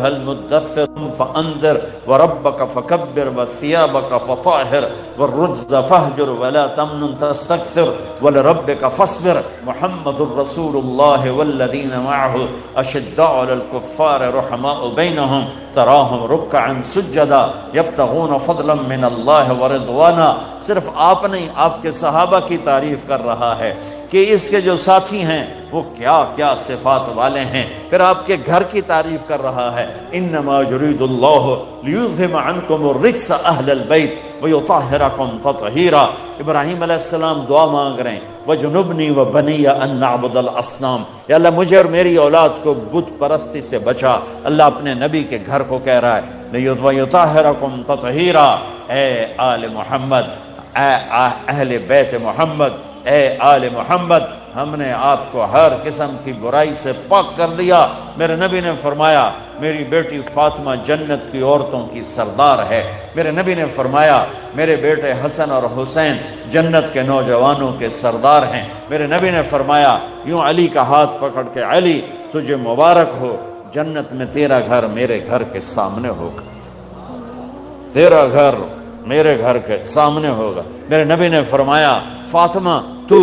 Speaker 1: المدثر قم فانذر وربک فکبر وثیابک فطہر والرجز فاہجر ولا تمنن تستکثر ولربک فاصبر محمد رسول اللہ والذین معہ اشداء علی الکفار رحماء بینہم تراہم رکعا سجدا یبتغون فضلا من اللہ ورضوانا۔ صرف آپ نہیں، آپ کے صحابہ کی تعریف کر رہا ہے کہ اس کے جو ساتھی ہیں وہ کیا کیا صفات والے ہیں، پھر آپ کے گھر کی تعریف کر رہا ہے، انما یرید اللہ لیذہب عنکم الرجس اہل البیت ویطہرکم تطہیرا۔ ابراہیم علیہ السلام دعا مانگ رہے ہیں، وجنبنی وبنی ان نعبد الاصنام، یا اللہ مجھے اور میری اولاد کو بت پرستی سے بچا۔ اللہ اپنے نبی کے گھر کو کہہ رہا ہے ویطہرکم تطہیرا۔ اے آل محمد، اے اہل بیت محمد، اے آل محمد، ہم نے آپ کو ہر قسم کی برائی سے پاک کر دیا۔ میرے نبی نے فرمایا میری بیٹی فاطمہ جنت کی عورتوں کی سردار ہے۔ میرے نبی نے فرمایا میرے بیٹے حسن اور حسین جنت کے نوجوانوں کے سردار ہیں۔ میرے نبی نے فرمایا یوں علی کا ہاتھ پکڑ کے، علی تجھے مبارک ہو، جنت میں تیرا گھر میرے گھر کے سامنے ہوگا، تیرا گھر میرے گھر کے سامنے ہوگا۔ میرے نبی نے فرمایا فاطمہ تو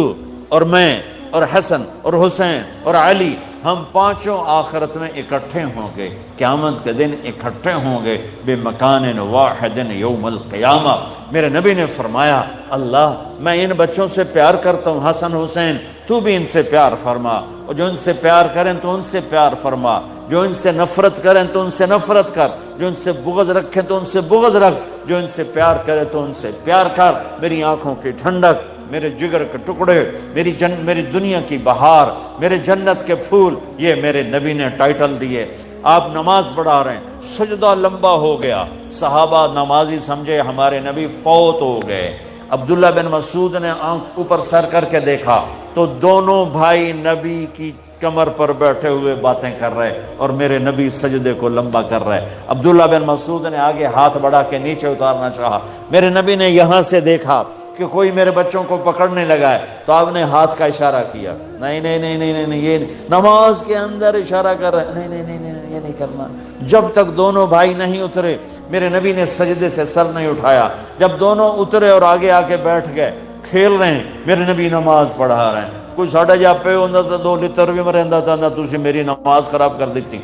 Speaker 1: اور میں اور حسن اور حسین اور علی ہم پانچوں آخرت میں اکٹھے ہوں گے، قیامت کے دن اکٹھے ہوں گے بے مکان واحد یوم القیامہ۔ میرے نبی نے فرمایا اللہ میں ان بچوں سے پیار کرتا ہوں، حسن حسین تو بھی ان سے پیار فرما، اور جو ان سے پیار کریں تو ان سے پیار فرما، جو ان سے نفرت کریں تو ان سے نفرت کر، جو ان سے بغض رکھیں تو ان سے بغض رکھ، جو ان سے پیار کرے تو ان سے پیار کر۔ میری آنکھوں کی ٹھنڈک، میرے جگر کے ٹکڑے، میری دنیا کی بہار، میرے جنت کے پھول، یہ میرے نبی نے ٹائٹل دیے۔ آپ نماز پڑھا رہے ہیں، سجدہ لمبا ہو گیا، صحابہ نمازی سمجھے ہمارے نبی فوت ہو گئے۔ عبداللہ بن مسعود نے آنکھ اوپر سر کر کے دیکھا تو دونوں بھائی نبی کی کمر پر بیٹھے ہوئے باتیں کر رہے اور میرے نبی سجدے کو لمبا کر رہے۔ عبداللہ بن مسعود نے آگے ہاتھ بڑھا کے نیچے اتارنا چاہا، میرے نبی نے یہاں سے دیکھا کہ کوئی میرے بچوں کو پکڑنے لگا ہے تو آپ نے ہاتھ کا اشارہ کیا، نہیں نہیں نہیں نہیں نہیں، یہ نماز کے اندر اشارہ کر رہے، نہیں نہیں نہیں نہیں یہ نہیں کرنا۔ جب تک دونوں بھائی نہیں اترے میرے نبی نے سجدے سے سر نہیں اٹھایا۔ جب دونوں اترے اور آگے آ کے بیٹھ گئے، کھیل رہے ہیں، میرے نبی نماز پڑھا رہے ہیں۔ کوئی ساڑھا جا پہ ہوندہ تھا 2 لتر بھی مرندہ تھا نہ تُسی میری نماز خراب کر دیتی۔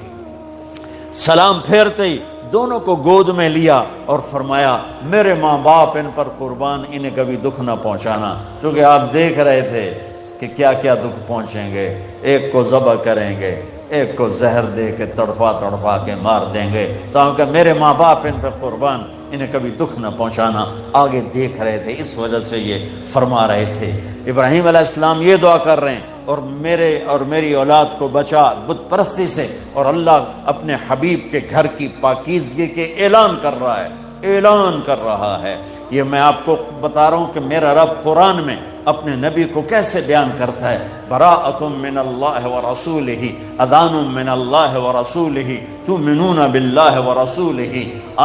Speaker 1: سلام پھیرتے ہی دونوں کو گود میں لیا اور فرمایا میرے ماں باپ ان پر قربان، انہیں کبھی دکھ نہ پہنچانا، چونکہ آپ دیکھ رہے تھے کہ کیا کیا دکھ پہنچیں گے، ایک کو ذبح کریں گے، ایک کو زہر دے کے تڑپا کے مار دیں گے، تو آپ کہ میرے ماں باپ ان پہ قربان، انہیں کبھی دکھ نہ پہنچانا۔ آگے دیکھ رہے تھے، اس وجہ سے یہ فرما رہے تھے۔ ابراہیم علیہ السلام یہ دعا کر رہے ہیں، اور میرے اور میری اولاد کو بچا بت پرستی سے، اور اللہ اپنے حبیب کے گھر کی پاکیزگی کے اعلان کر رہا ہے۔ یہ میں آپ کو بتا رہا ہوں کہ میرا رب قرآن میں اپنے نبی کو کیسے بیان کرتا ہے۔ براءۃ من اللہ ورسولہ، اذان من اللہ ورسولہ، تؤمنون باللہ ورسولہ،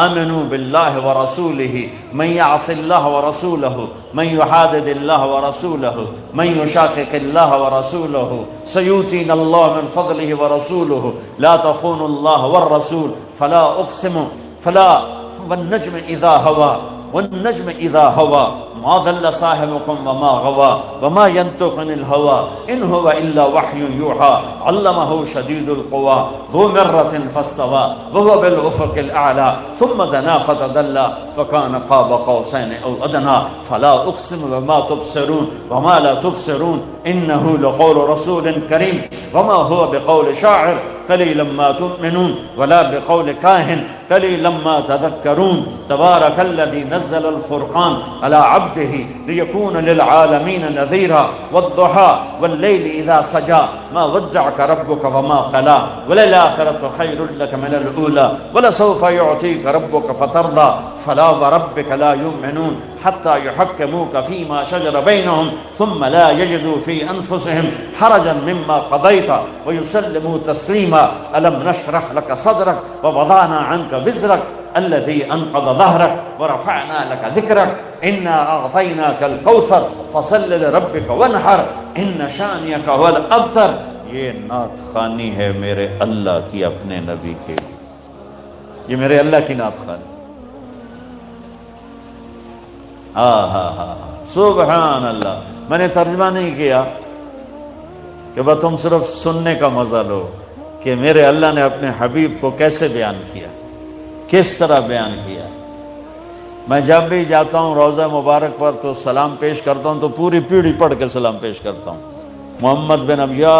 Speaker 1: آمنوا باللہ ورسولہ، من یعص اللہ ورسولہ، من یحادد اللہ ورسولہ، من یشاقق اللہ ورسولہ، سیؤتینا اللہ من فضلہ ورسولہ، لا تخونوا اللہ والرسول، فلا اقسم والنجم اذا ہوا، والنجم اذا ہوا، ما ضل صاحبكم وما غوا، وما ينطق عن الهوى ان هو الا وحي يوحى، علمه شديد القوى، ذو مرة فاستوى، وهو بالافق الاعلى، ثم دنا فتدلى، فكان قاب قوسين او ادنى، فلا اقسم بما تبصرون وما لا تبصرون، انه لقول رسول كريم، وما هو بقول شاعر قليلا ما تؤمنون، ولا بقول كاهن قليلا ما تذكرون، تبارك الذي نزل الفرقان على عبده ليكون للعالمين نذيرا، والضحى والليل إذا سجى، ما ودعك ربك وما قلى، وللآخرة خير لك من الأولى، ولسوف يعطيك ربك فترضى، فلا وربك لا يؤمنون حتى يحكموك فيما شجر بينهم، ثم لا يجدوا في أنفسهم حرجا مما قضيت ويسلموا تسليما، ألم نشرح لك صدرك ووضعنا عنك وزرك الذي أنقض ظهرك ورفعنا لك ذكرك، إنا أعطيناك الكوثر فصل لربك وانحر، إن شانئك هو الأبتر۔ یہ نعت خوانی ہے میرے اللہ کی اپنے نبی کے، یہ میرے اللہ کی نعت خوانی۔ سبحان اللہ۔ میں نے ترجمہ نہیں کیا کہ بس تم صرف سننے کا مزہ لو کہ میرے اللہ نے اپنے حبیب کو کیسے بیان کیا، کس طرح بیان کیا۔ میں جب بھی جاتا ہوں روضہ مبارک پر تو سلام پیش کرتا ہوں تو پوری پیڑھی پڑھ کے سلام پیش کرتا ہوں۔ محمد بن ابیا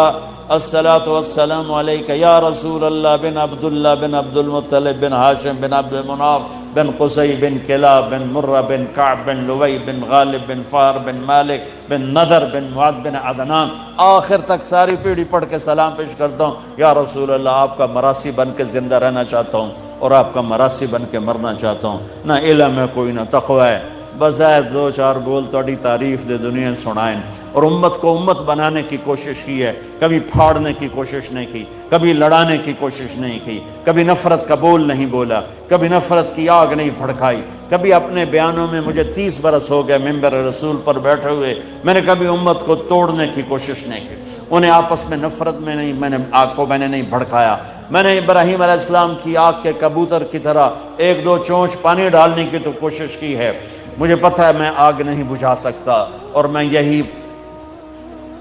Speaker 1: الصلاۃ والسلام علیک یا رسول اللہ بن عبداللہ بن عبد المطلب بن ہاشم بن عبد مناف بن قصی بن کلاب بن مرہ بن کعب بن لوی بن غالب بن فار بن مالک بن نذر بن معد بن عدنان، آخر تک ساری پیڑھی پڑھ کے سلام پیش کرتا ہوں۔ یا رسول اللہ، آپ کا مراسی بن کے زندہ رہنا چاہتا ہوں اور آپ کا مراسی بن کے مرنا چاہتا ہوں۔ نہ علم ہے کوئی، نہ تقوی ہے، بظاہر دو چار بول توڑی تعریف دے دنیا سنائیں، اور امت کو امت بنانے کی کوشش کی ہے، کبھی پھاڑنے کی کوشش نہیں کی، کبھی لڑانے کی کوشش نہیں کی، کبھی نفرت کا بول نہیں بولا، کبھی نفرت کی آگ نہیں بھڑکائی، کبھی اپنے بیانوں میں مجھے 30 برس ہو گئے ممبر رسول پر بیٹھے ہوئے، میں نے کبھی امت کو توڑنے کی کوشش نہیں کی، انہیں آپس میں نفرت میں نہیں، میں نے آگ کو میں نے نہیں بھڑکایا۔ میں نے ابراہیم علیہ السلام کی آگ کے کبوتر کی طرح ایک دو چونچ پانی ڈالنے کی تو کوشش کی ہے، مجھے پتہ ہے میں آگ نہیں بجھا سکتا، اور میں یہی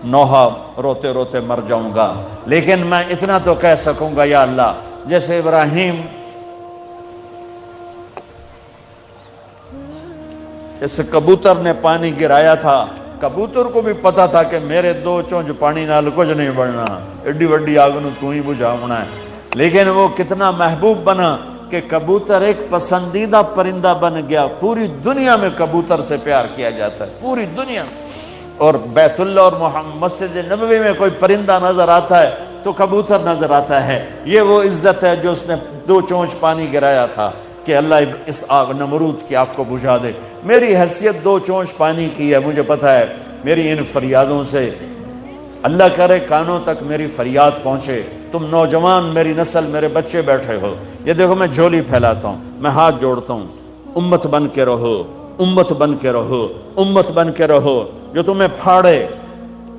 Speaker 1: نوحہ روتے روتے مر جاؤں گا، لیکن میں اتنا تو کہہ سکوں گا یا اللہ، جیسے ابراہیم اس کبوتر نے پانی گرایا تھا، کبوتر کو بھی پتا تھا کہ میرے 2 چونچ پانی نال کچھ نہیں بڑھنا، ایڈی وڈی آگ نو تو ہی بجھاونا ہے، لیکن وہ کتنا محبوب بنا کہ کبوتر ایک پسندیدہ پرندہ بن گیا۔ پوری دنیا میں کبوتر سے پیار کیا جاتا ہے، پوری دنیا، اور بیت اللہ اور مسجد نبوی میں کوئی پرندہ نظر آتا ہے تو کبوتر نظر آتا ہے۔ یہ وہ عزت ہے جو اس نے 2 چونچ پانی گرایا تھا کہ اللہ اس آگ نمرود کی آگ کو بجھا دے۔ میری حیثیت 2 چونچ پانی کی ہے، مجھے پتہ ہے میری ان فریادوں سے اللہ کرے کانوں تک میری فریاد پہنچے۔ تم نوجوان، میری نسل، میرے بچے بیٹھے ہو، یہ دیکھو میں جھولی پھیلاتا ہوں، میں ہاتھ جوڑتا ہوں، امت بن کے رہو، امت بن کے رہو، امت بن کے رہو، جو تمہیں پھاڑے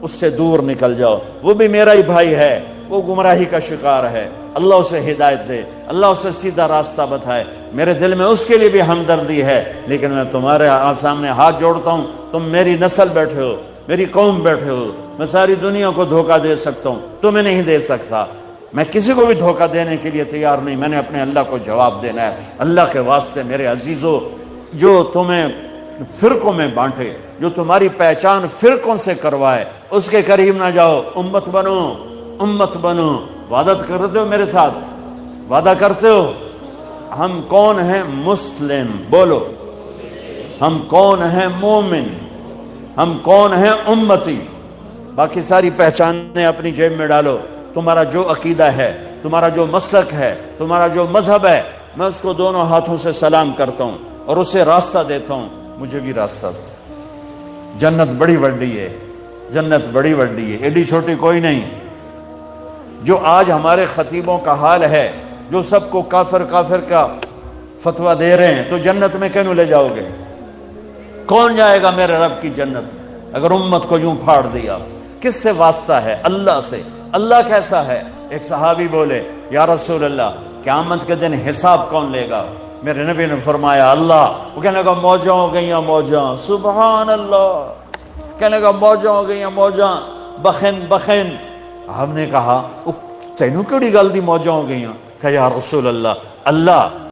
Speaker 1: اس سے دور نکل جاؤ۔ وہ بھی میرا ہی بھائی ہے، وہ گمراہی کا شکار ہے، اللہ اسے ہدایت دے، اللہ اسے سیدھا راستہ بتائے، میرے دل میں اس کے لیے بھی ہمدردی ہے، لیکن میں تمہارے سامنے ہاتھ جوڑتا ہوں، تم میری نسل بیٹھے ہو، میری قوم بیٹھے ہو، میں ساری دنیا کو دھوکہ دے سکتا ہوں، تمہیں نہیں دے سکتا۔ میں کسی کو بھی دھوکہ دینے کے لیے تیار نہیں، میں نے اپنے اللہ کو جواب دینا ہے۔ اللہ کے واسطے میرے عزیزو، جو تمہیں فرقوں میں بانٹے، جو تمہاری پہچان فرقوں سے کروائے، اس کے قریب نہ جاؤ۔ امت بنو، امت بنو۔ وعدہ کرتے ہو میرے ساتھ؟ وعدہ کرتے ہو؟ ہم کون ہیں؟ مسلم، بولو۔ ہم کون ہیں؟ مومن۔ ہم کون ہیں؟ امتی۔ باقی ساری پہچانیں اپنی جیب میں ڈالو۔ تمہارا جو عقیدہ ہے، تمہارا جو مسلک ہے، تمہارا جو مذہب ہے، میں اس کو دونوں ہاتھوں سے سلام کرتا ہوں اور اسے راستہ دیتا ہوں۔ مجھے بھی راستہ دو۔ جنت بڑی وڈی ہے، جنت بڑی وڈی ہے، ایڈی چھوٹی کوئی نہیں۔ جو آج ہمارے خطیبوں کا حال ہے، جو سب کو کافر کافر کا فتویٰ دے رہے ہیں، تو جنت میں کیوں لے جاؤ گے؟ کون جائے گا میرے رب کی جنت اگر امت کو یوں پھاڑ دیا؟ کس سے واسطہ ہے؟ اللہ سے۔ اللہ کیسا ہے؟ ایک صحابی بولے، یا رسول اللہ، قیامت کے دن حساب کون لے گا؟ میرے نبی نے فرمایا اللہ۔ وہ کہنے لگا موجاں ہو گئیاں موجاں، سبحان اللہ، کہنے لگا موجاں ہو گئیاں موجاں، بخن بخن۔ ہم نے کہا تینوں کیڑی گل دی موجاں ہو گئیاں؟ کہ یا رسول اللہ، اللہ